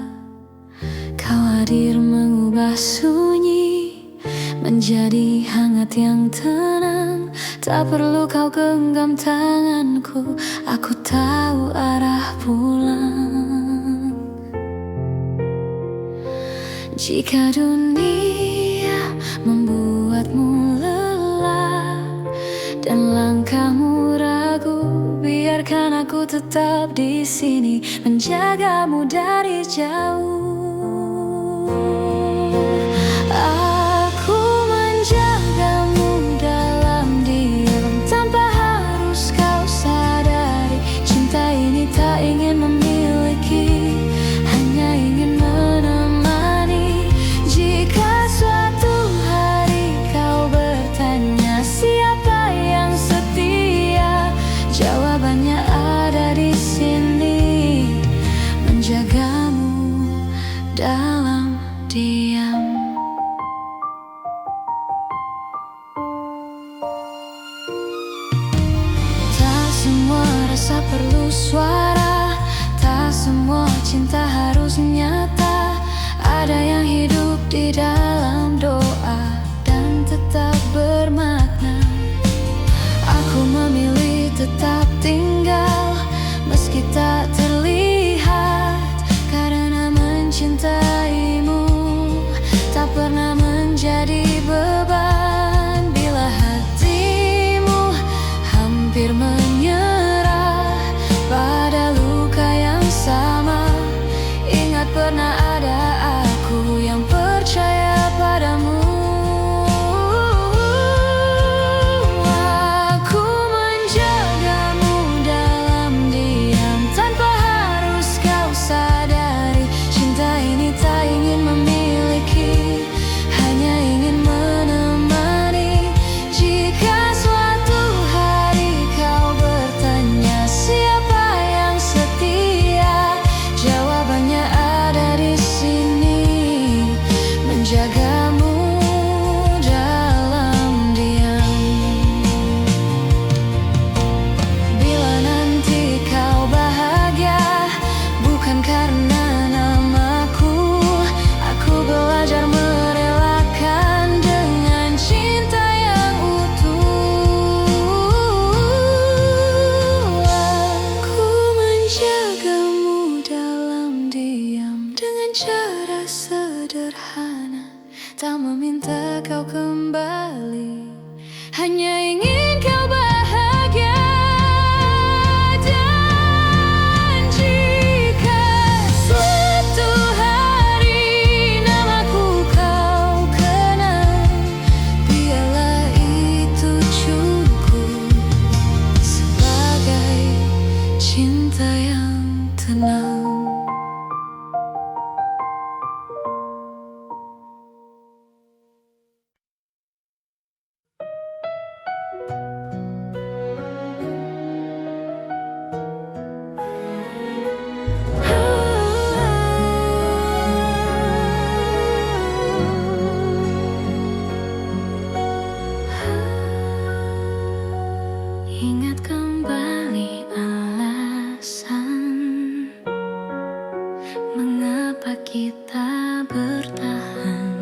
Kau hadir mengubah sunyi menjadi hangat yang tenang. Tak perlu kau genggam tanganku, aku tahu arah pulang. Jika dunia membuatmu lelah dan langkahmu ragu, biarkan aku tetap di sini menjagamu dari jauh. Aku menjagamu dalam diam tanpa harus kau sadari. Cinta ini tak ingin memiliki, hanya ingin menemani. Jika suatu hari kau bertanya siapa yang setia, jawabannya ada di sini, menjagamu dalam diam. Tak semua rasa perlu suara, tak semua cinta harus nyata. Ada yang hidup di dalam doa dan tetap bermakna. Aku memilih tetap tinggal meski tak terlihat, karena mencintaimu tak pernah menjadi beban. Bila hatimu hampir menyerah pada luka yang sama, ingat pernah ada aku yang percaya padamu. Aku menjagamu dalam diam tanpa harus kau sadari. Cinta ini tak ingin memiliki, hanya ingin menemani. Jika suatu hari kau bertanya siapa yang setia, jawabannya ada di sini, menjagamu dalam diam. Bila nanti kau bahagia bukan karena namaku, aku belajar merelakan dengan cinta yang utuh. Aku menjagamu dalam diam dengan cara sederhana, tak meminta kau kembali, hanya ingin kau bahagia. Dan jika suatu hari namaku kau kenal, biarlah itu cukup sebagai cinta yang tenang. Ingat kembali alasan mengapa kita bertahan.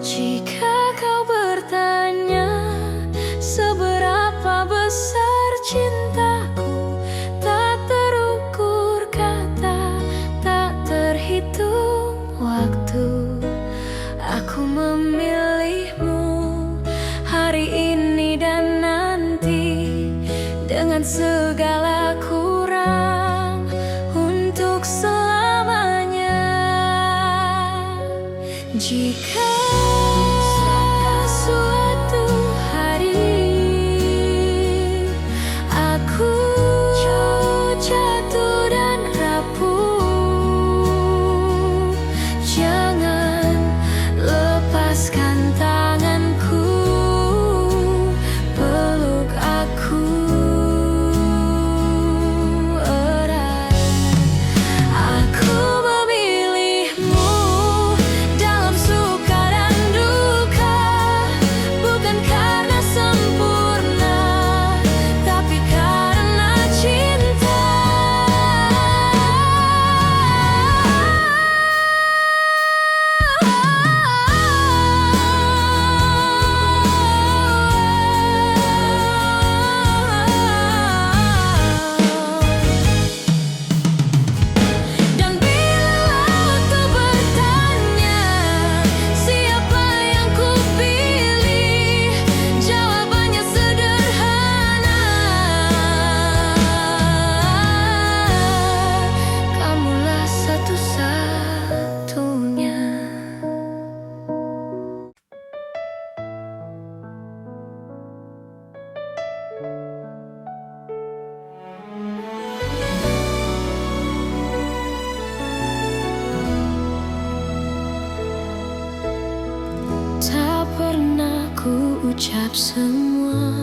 Jika kau bertanya seberapa besar cintaku, tak terukur kata, tak terhitung waktu. Aku memilihmu hari ini dan nanti, dengan segala kurang untuk selamanya. Jika suatu hari semua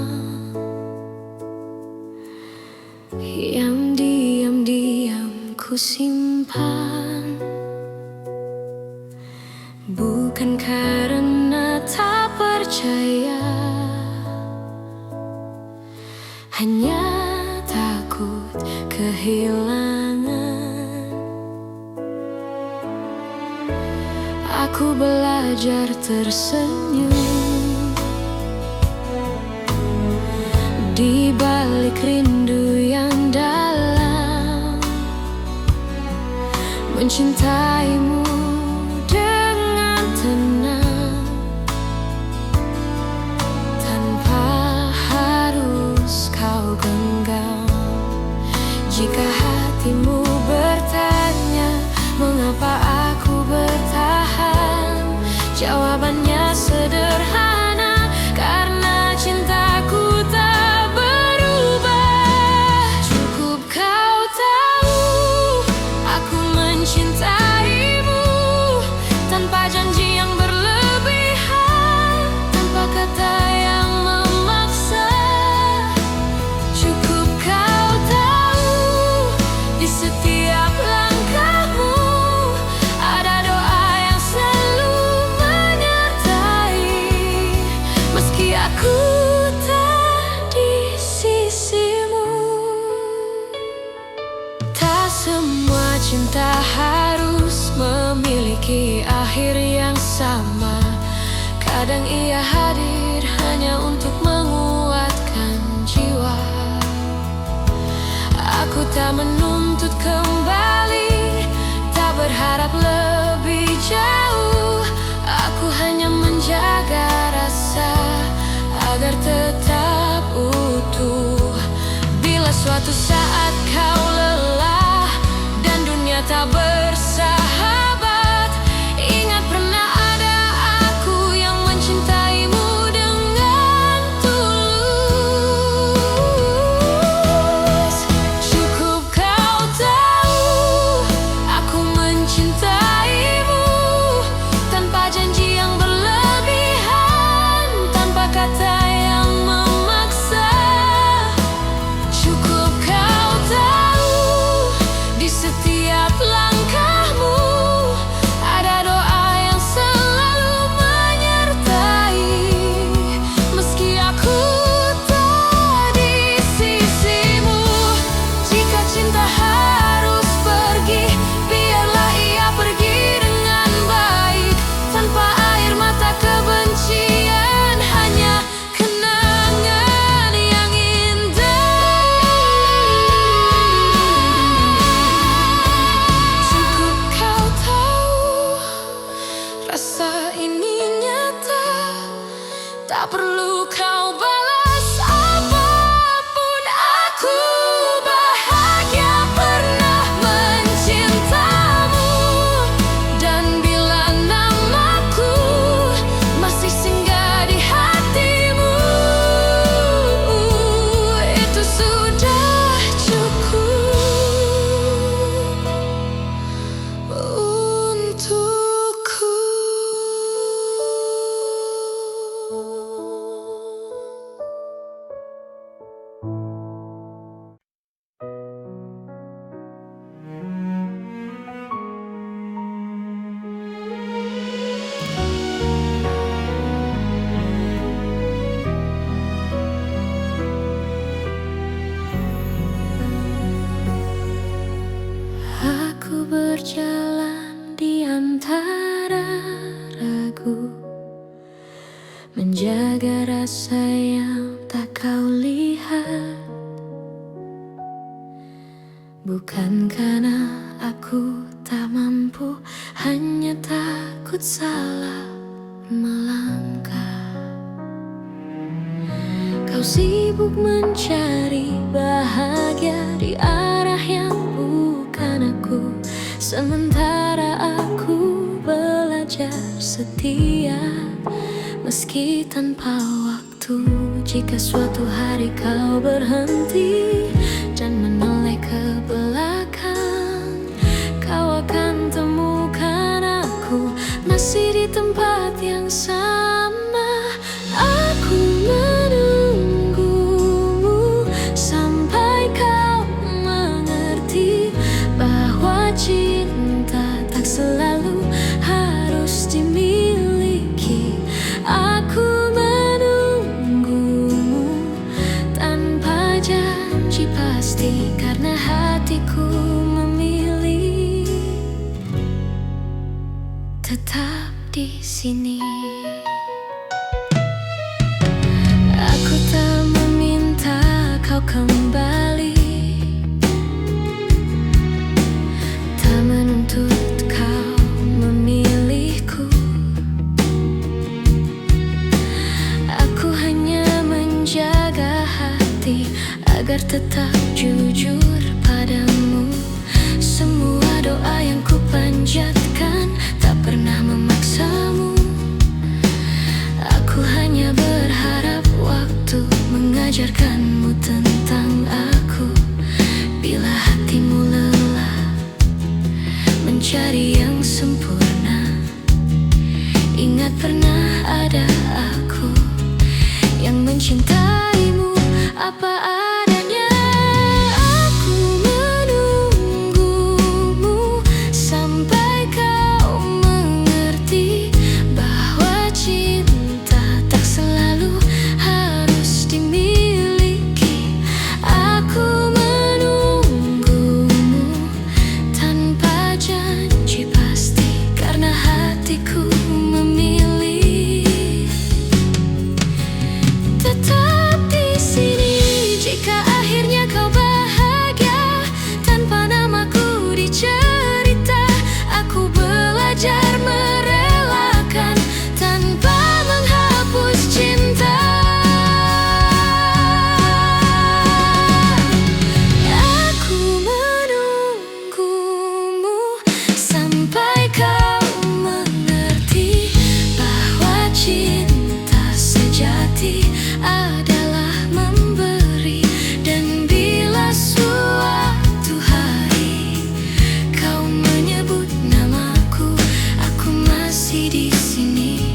yang diam-diam ku simpan, bukan karena tak percaya, hanya takut kehilangan. Aku belajar tersenyum di balik rindu yang dalam, mencintaimu dengan tenang, tanpa harus kau genggam. Jika hatimu bertanya mengapa aku bertahan, jawabannya sederhana, karena cintaku tak berubah. Cukup kau tahu aku mencintaimu, tanpa janji yang berlebihan, tanpa kata yang memaksa. Cukup kau tahu di setiap langkahmu ada doa yang selalu menyertai, meski aku tak di sisimu. Tak semua cinta harus memiliki akhir yang sama. Kadang ia hadir hanya untuk menguatkan jiwa. Aku tak menuntut kembali, tak berharap lebih jauh. Aku hanya menjaga rasa agar tetap utuh. Bila suatu saat kau lelah dan dunia tak bersahabat, ingat pernah ada aku yang mencintaimu dengan tulus. Cukup kau tahu aku mencintaimu, tanpa janji yang berlebihan, tanpa kata yang memaksa. Cukup kau tahu di setiap langkahmu ada doa yang selalu menyertai, meski aku tak di sisimu. Jika cinta harus pergi, biarlah ia pergi dengan baik, tanpa air mata kebencian, hanya kenangan yang indah. Cukup kau tahu rasa ini nyata, tak perlu kau balas apapun. Aku bahagia pernah mencintamu, dan bila namaku masih singgah di hatimu, itu sudah cukup untukku. Aku berjalan di antara ragu, menjaga rasa yang tak kau lihat. Bukan karena aku tak mampu, hanya takut salah melangkah. Kau sibuk mencari bahagia di arah yang bukan aku, sementara aku belajar setia meski tanpa waktu. Jika suatu hari kau berhenti dan menoleh ke belakang, kau akan temukan aku masih di tempat yang sama. Aku menunggu pasti, karena hatiku memilih tetap di sini. Aku tak meminta kau kembali, tak menuntut kau memilihku. Aku hanya menjaga hati agar tetap jujur padamu. Semua doa yang ku panjatkan tak pernah memaksamu. Aku hanya berharap waktu mengajarkanmu tentang aku. Bila hatimu lelah mencari yang sempurna, ingat pernah ada aku yang mencintaimu apa adanya. Aku menunggumu sampai kau mengerti bahwa cinta tak selalu harus dimiliki. Aku menunggumu tanpa janji pasti, karena hatiku memilih tetap di sini. Jika akhirnya kau bahagia tanpa namaku dicerita, aku belajar merelakan tanpa menghapus cinta. Aku menunggumu sampai kau mengerti bahwa cinta sejati adalah memberi. Dan bila suatu hari kau menyebut namaku, aku masih di sini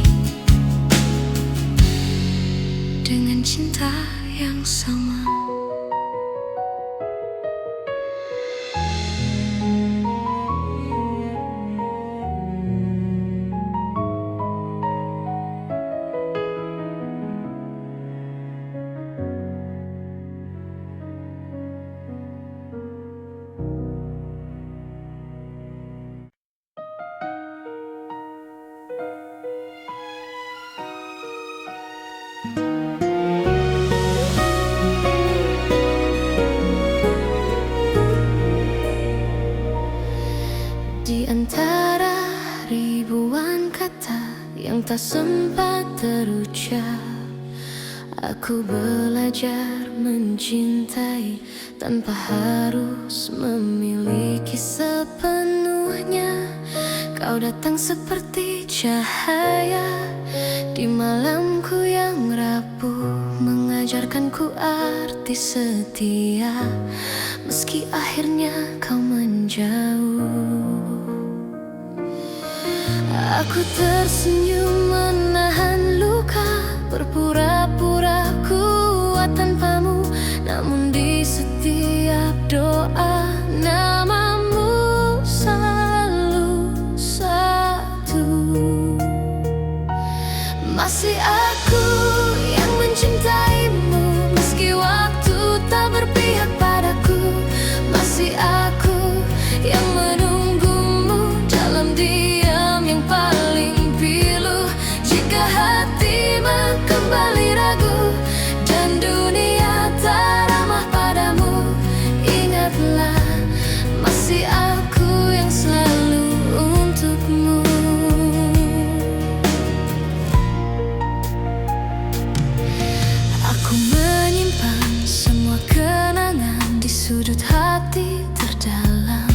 dengan cinta yang sama. Di antara ribuan kata yang tak sempat terucap, aku belajar mencintai tanpa harus memiliki sepenuhnya. Kau datang seperti cahaya di malamku yang rapuh, mengajarkanku arti setia meski akhirnya kau menjauh. Aku tersenyum menahan luka, berpura-pura kuat tanpamu, namun di setiap doa namamu selalu satu. Masih aku yang mencintaimu meski waktu tak berpihak padaku. Masih aku yang menunggumu dalam diam yang paling pilu. Jika hatimu kembali ragu dan dunia tak ramah padamu, ingatlah masih aku yang selalu untukmu. Aku menyimpan semua kenangan di sudut hati terdalam.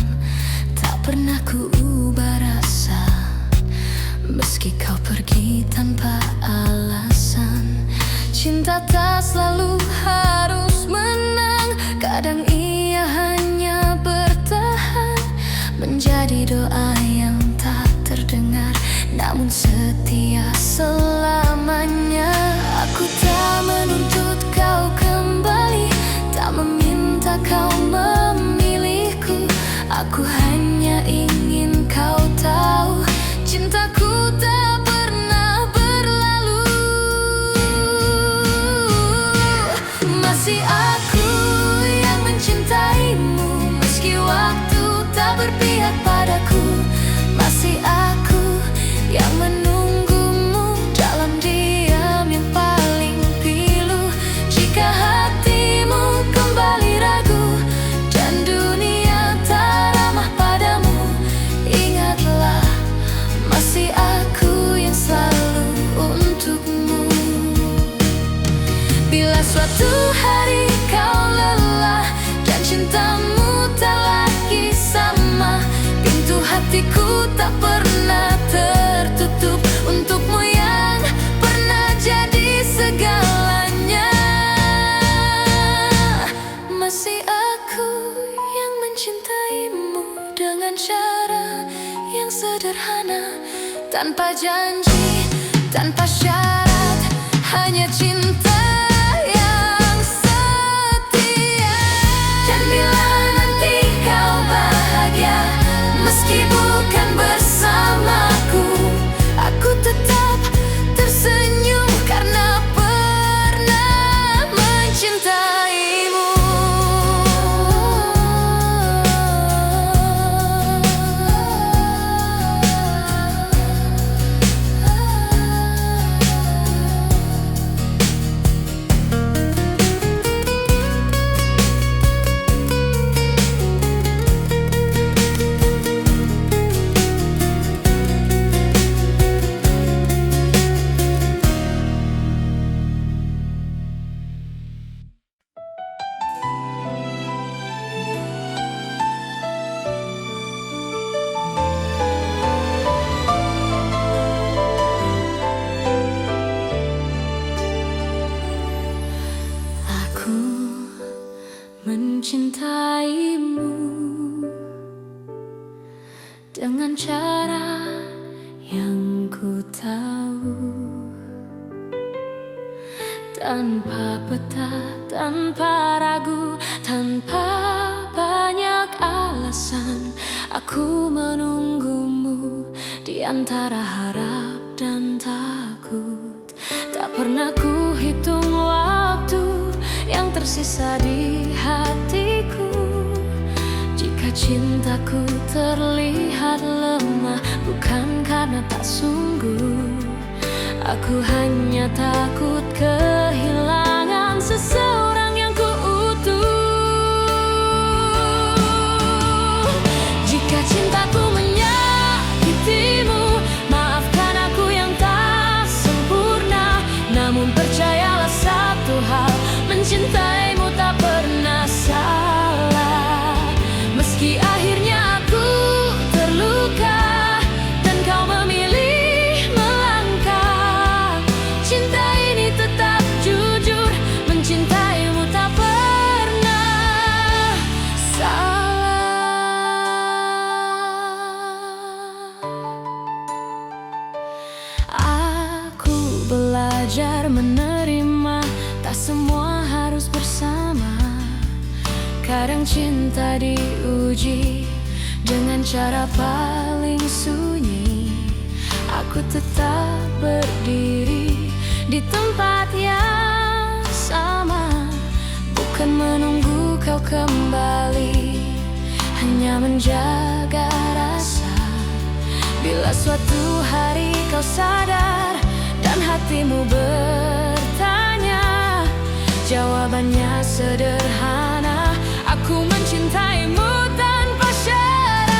Tak pernah ku ubah rasa meski kau pergi tanpa alasan. Cinta tak selalu harus menang, kadang ia hanya bertahan menjadi doa yang tak terdengar namun setia selamanya. Aku tak menuntut kau kembali, tak meminta kau memilihku. Aku hanya ingin kau tahu cintaku tak pernah berlalu. Masih aku yang mencintai Bila suatu hari kau lelah dan cintamu tak lagi sama, pintu hatiku tak pernah tertutup untukmu yang pernah jadi segalanya. Masih aku yang mencintaimu dengan cara yang sederhana, tanpa janji, tanpa syarat, hanya cinta yang setia. Dan bila nanti kau bahagia, meski bukan bersamaku, aku tetap tersenyum karena pernah mencintaimu. Mencintaimu dengan cara yang ku tahu, tanpa peta, tanpa ragu, tanpa banyak alasan. Aku menunggumu di antara harap dan takut. Tak pernah ku hitung waktu yang tersisa di hatiku. Jika cintaku terlihat lemah, bukan karena tak sungguh. Aku hanya takut kehilangan seseorang yang ku utuh. Jika cintaku menyakitimu, maafkan aku yang tak sempurna. Namun percayalah satu hal, mencintaimu tak pernah salah. Meski akhirnya aku terluka dan kau memilih melangkah, cinta ini tetap jujur, mencintaimu tak pernah salah. Aku belajar menerima, tak semua harus bersama. Kadang cinta diuji dengan cara paling sunyi. Aku tetap berdiri di tempat yang sama, bukan menunggu kau kembali, hanya menjaga rasa. Bila suatu hari kau sadar dan hatimu bertanya, jawabannya sederhana. Aku mencintaimu tanpa syarat.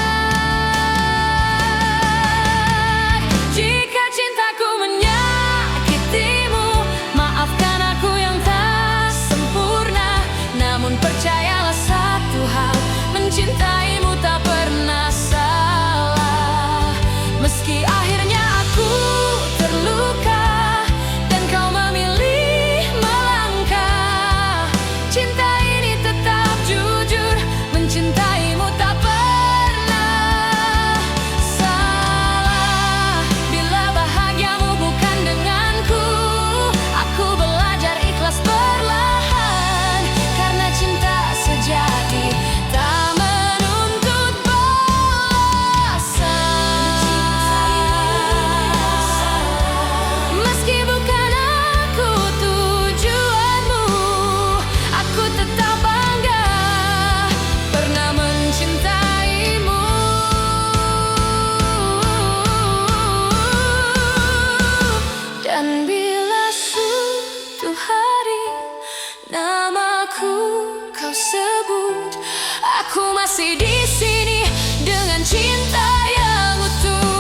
Jika cintaku menyakitimu, maafkan aku yang tak sempurna. Namun percayalah satu hal, mencintaimu tak pernah salah. Meski akhirnya aku terluka dan kau memilih melangkah, cinta ini tetap jujur, mencintaimu tak pernah salah. Bila bahagiamu bukan denganku, aku belajar ikhlas perlahan, karena cinta sejati tak menuntut balasan. Meski bukan aku tujuanmu, aku tetap bangga pernah mencintaimu. Dan bila suatu hari namaku kau sebut, aku masih di sini dengan cinta yang utuh.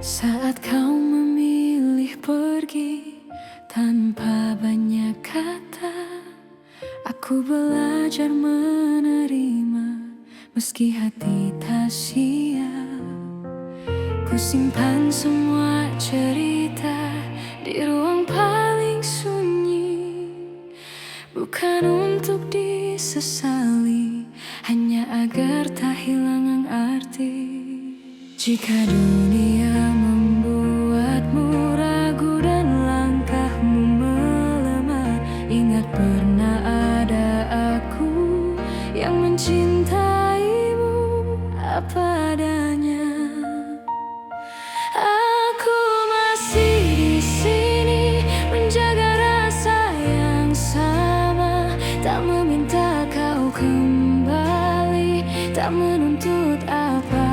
Saat kau memilih pergi tanpa banyak kata, aku belajar menerima meski hati tak siap. Ku simpan semua cerita di ruang paling sunyi, bukan untuk disesali, hanya agar tak hilang arti. Jika dunia membuatmu ragu dan langkahmu melemah, ingat pernah ada aku yang mencintaimu apa adanya. Aku masih di sini menjaga rasa yang sama, tak meminta kau kembali, tak menuntut apa-apa.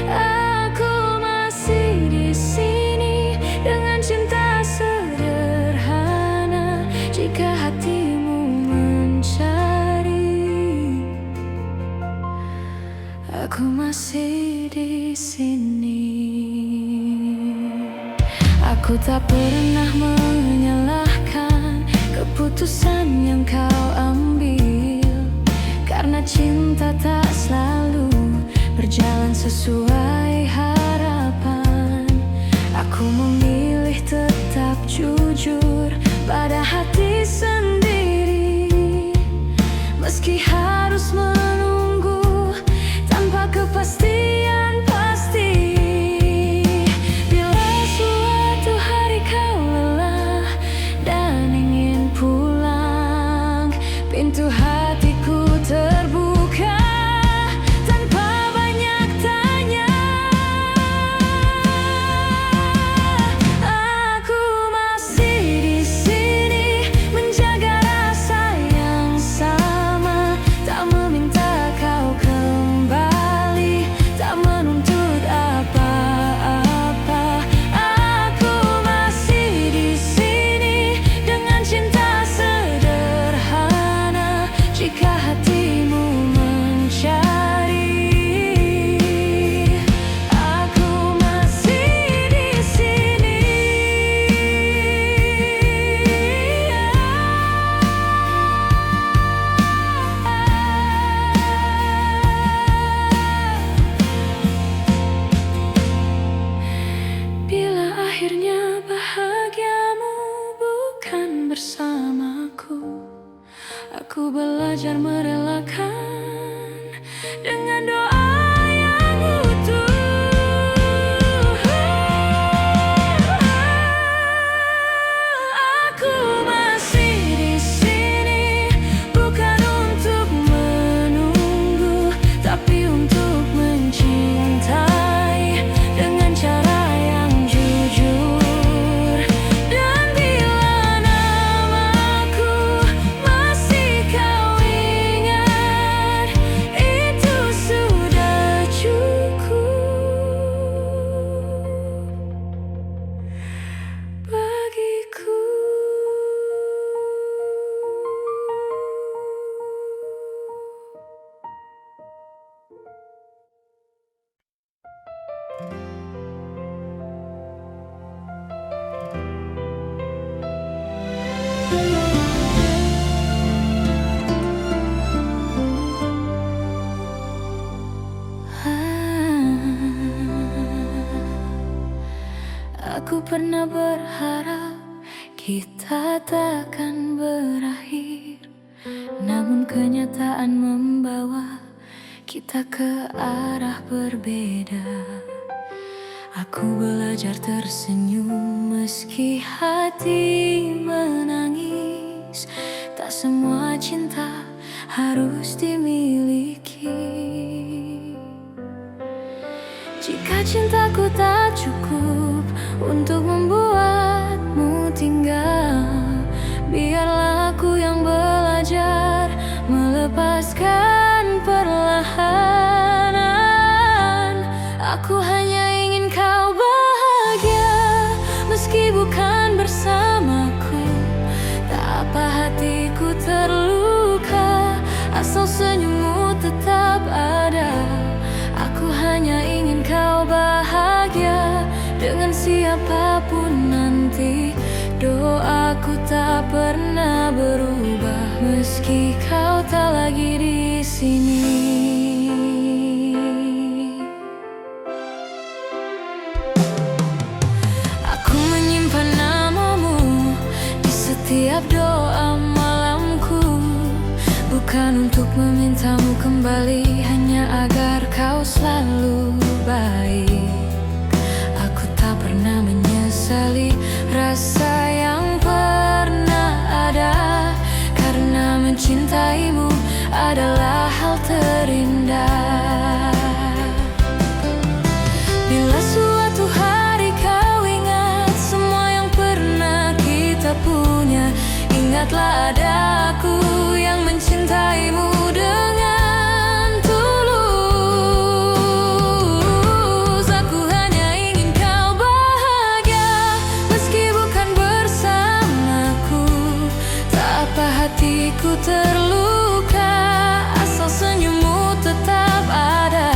Aku masih di sini dengan cinta sederhana. Jika hatimu mencari, aku masih di sini. Aku tak pernah menyalahkan keputusan yang kau ambil, karena cinta tak selalu berjalan sesuai harapan. Aku memilih tetap jujur pada hati sendiri, meski harus menunggu tanpa kepastian pasti. Bila suatu hari kau lelah dan ingin pulang, pintu hatiku terbuka tanpa banyak tanya. Aku masih di sini menjaga rasa yang sama, tak meminta kau kembali, tak menuntut apa-apa. Aku masih di sini dengan cinta sederhana. Jika hatimu mencari, aku masih di sini. Bila akhirnya bahagiamu bukan bersamaku, aku belajar merelakan dengan doa yang utuh. Aku masih di sini bukan untuk menunggu, tapi untuk mencintai dengan cara yang jujur. Dan bila namaku masih kau ingat, itu sudah cukup bagiku. Aku pernah berharap kita takkan berakhir, namun kenyataan membawa kita ke arah berbeda. Aku belajar tersenyum meski hati menangis. Tak semua cinta harus dimiliki. Jika cintaku tak cukup untuk membuatmu tinggal, biarlah aku yang belajar melepaskan perlahan. Aku hanya ingin kau bahagia meski bukan bersamaku. Tak apa hatiku terluka, asal senyummu tetap ada. Aku hanya ingin kau bahagia. dengan siapapun nanti. Doaku tak pernah berubah meski kau tak lagi di sini. Aku menyimpan namamu di setiap doa malamku, bukan untuk memintamu kembali, hanya agar kau selalu baik. Aku tak pernah menyesali rasa yang pernah ada, karena mencintaimu adalah hal terindah. Bila suatu hari kau ingat semua yang pernah kita punya, ingatlah ada aku yang mencintaimu dengan tulus. Aku hanya ingin kau bahagia meski bukan bersamaku. Tak apa hatiku terluka asal senyummu tetap ada.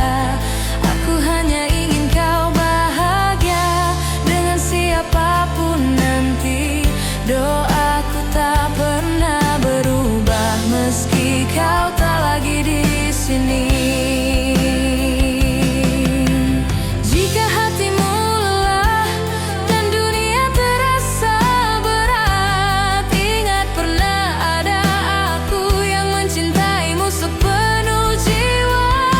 Aku hanya ingin kau bahagia dengan siapapun nanti. Doaku tak pernah berubah meski kau tak lagi di sini. Jika hatimu lelah dan dunia terasa berat, ingat pernah ada aku yang mencintaimu sepenuh jiwa.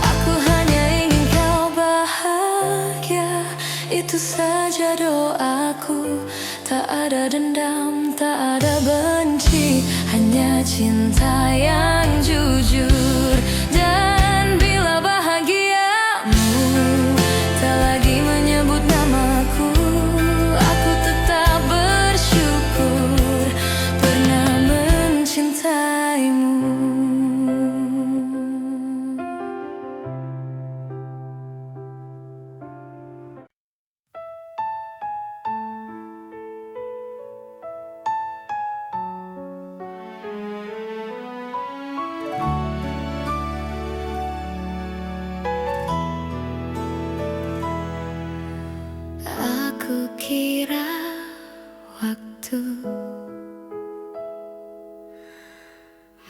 Aku hanya ingin kau bahagia, itu saja doaku. Tak ada dendam, tak ada benci, hanya cinta yang jujur. Dan bila bahagiamu tak lagi menyebut namaku, aku tetap bersyukur pernah mencintaimu. Aku kira waktu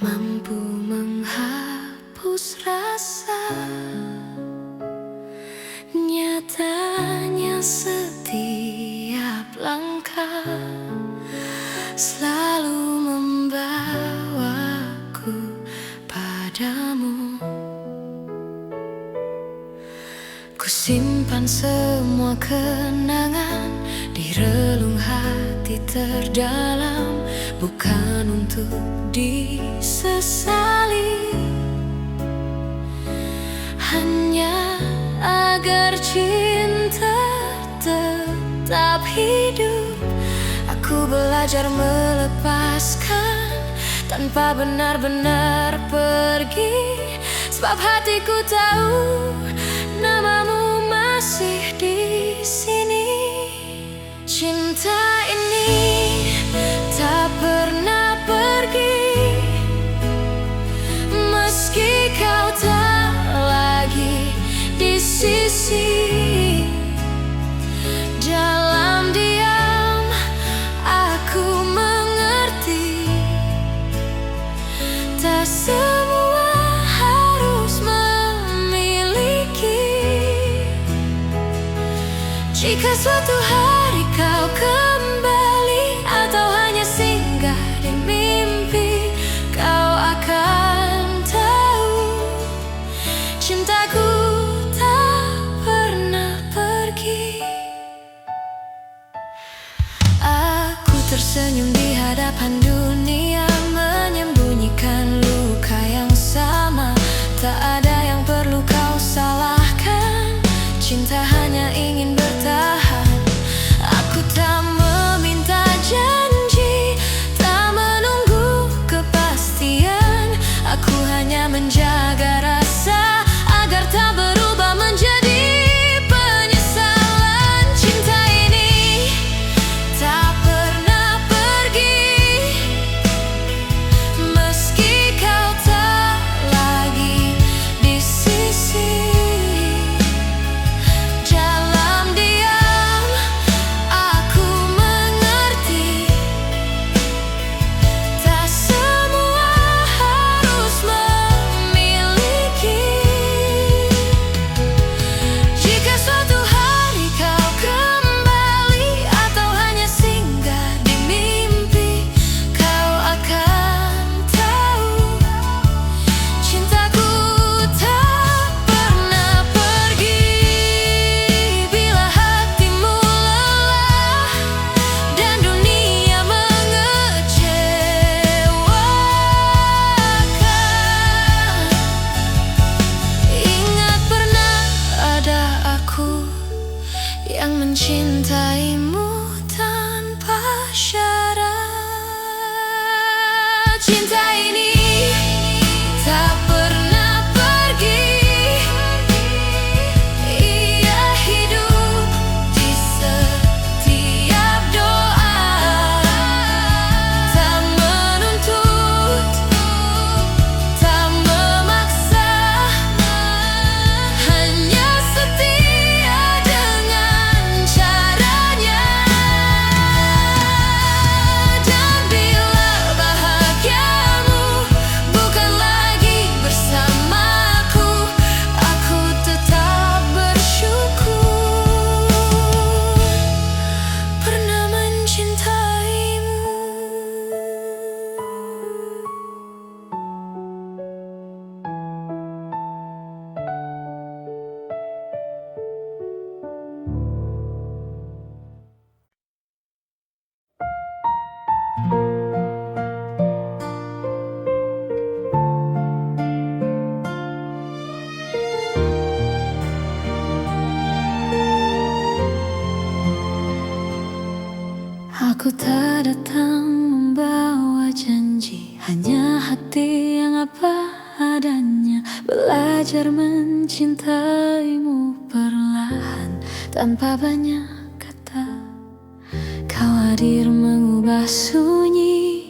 mampu menghapus rasa, nyatanya setiap langkah selalu membawaku padamu. Ku simpan semua kenangan di relung hati terdalam, bukan untuk disesali, hanya agar cinta tetap hidup. Aku belajar melepaskan tanpa benar-benar pergi, sebab hatiku tahu namamu masih di sini. Cinta ini tak pernah pergi meski kau tak lagi di sisi. Dalam diam aku mengerti, tak semua harus memiliki. Jika suatu hari kau kembali atau hanya singgah di mimpi, kau akan tahu cintaku tak pernah pergi. Aku tersenyum di hadapan dunia, menyembunyikan luka yang sama. Tak ada yang perlu kau salahkan, cinta hanya ingin bertahan. Aku tak meminta janji, tak menunggu kepastian. Aku hanya menjaga rasa agar tak berubah menjadi penyesalan. Cinta ini tak pernah pergi yang mencintaimu tanpa syarat. Cinta ini tak pernah pergi, ia hidup di setiap doa, tak menuntut, tak memaksa, hanya setia dengan caranya. Dan bila bahagiamu bukan lagi bersamaku, aku tetap bersyukur pernah mencintaimu. Aku tak datang membawa janji, hanya hati yang apa adanya. Belajar mencintaimu perlahan tanpa banyak kata. Kau hadir mengubah sunyi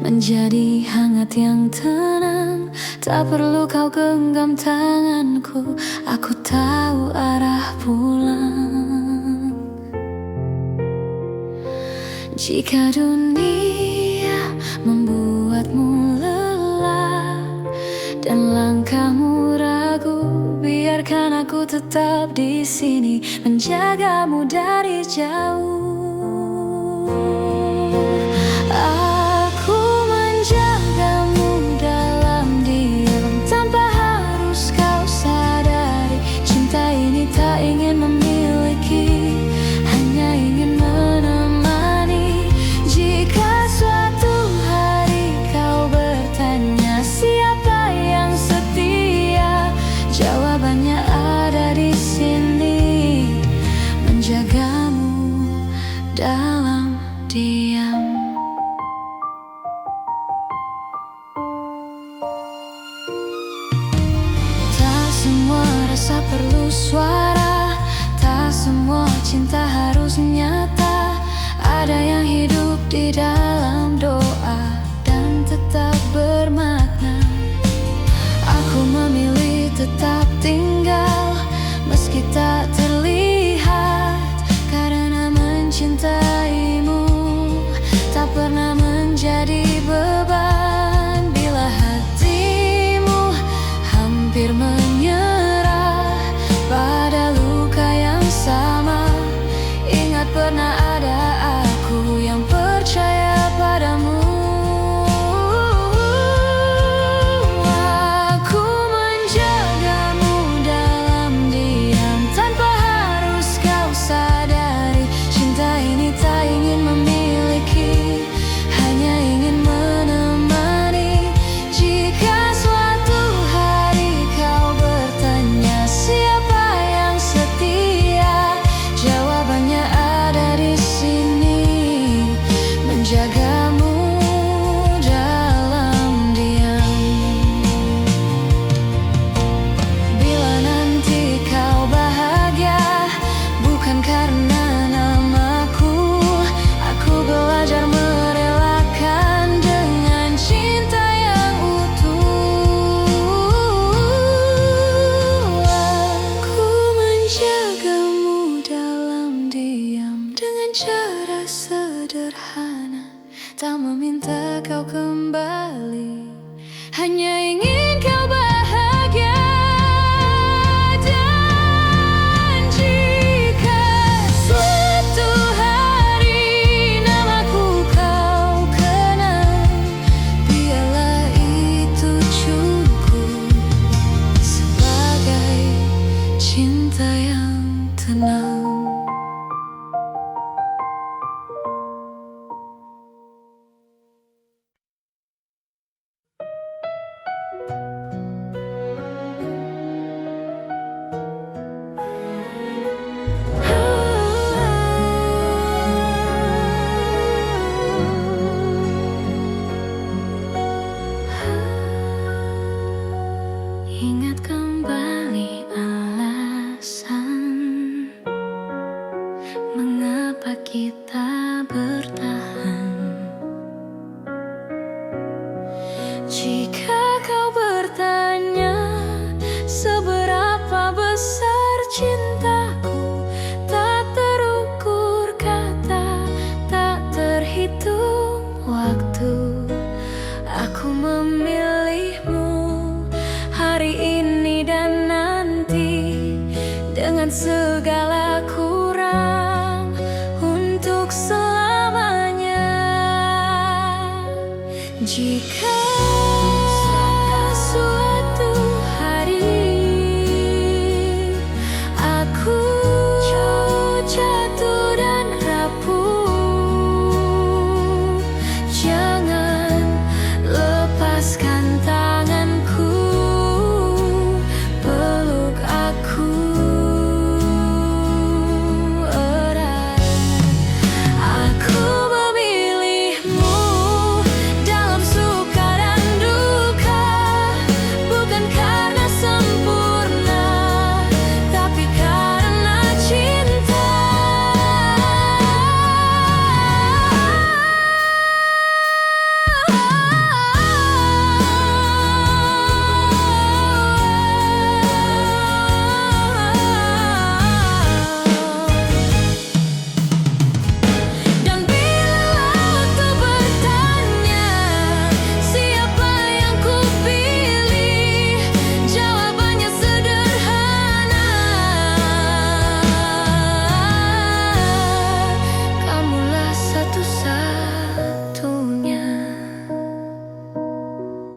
menjadi hangat yang tenang. Tak perlu kau genggam tanganku, aku tahu arah pulang. Jika dunia membuatmu lelah dan langkahmu ragu, biarkan aku tetap di sini menjagamu dari jauh. Aku menjagamu dalam diam tanpa harus kau sadari. Cinta ini tak ingin memiliki, hanya ingin menemani. Jika suatu hari kau bertanya siapa yang setia, jawabannya ada di sini, menjagamu dalam diam. Tak semua rasa perlu suara, tak semua cinta harus nyata. Ada yang hidup di dalam doa dan tetap bermakna. Aku memilih tetap tinggal meski tak terlihat, karena mencintaimu tak pernah menjadi beban. Bila hatimu hampir menyerah pada luka yang sama, ingat pernah ada aku yang percaya padamu. Aku menjagamu dalam diam tanpa harus kau sadari. Cinta ini tak ingin memiliki, hanya ingin menemani. Jika suatu hari kau bertanya siapa yang setia, jawabannya ada di sini, menjagamu dalam diam. Bila nanti kau bahagia bukan karena namaku, aku belajar merelakan dengan cinta yang utuh. Aku menjagamu dalam diam dengan cara sederhana, tak meminta kau kembali, hanya ingin kau bahagia. Dan jika suatu hari namaku kau kenal, biarlah itu cukup sebagai cinta yang tenang. kita bertahan. Jika kau bertanya seberapa besar cintaku, tak terukur kata, tak terhitung waktu. Aku memilihmu hari ini dan nanti, dengan segala kurang untuk selamanya. Jika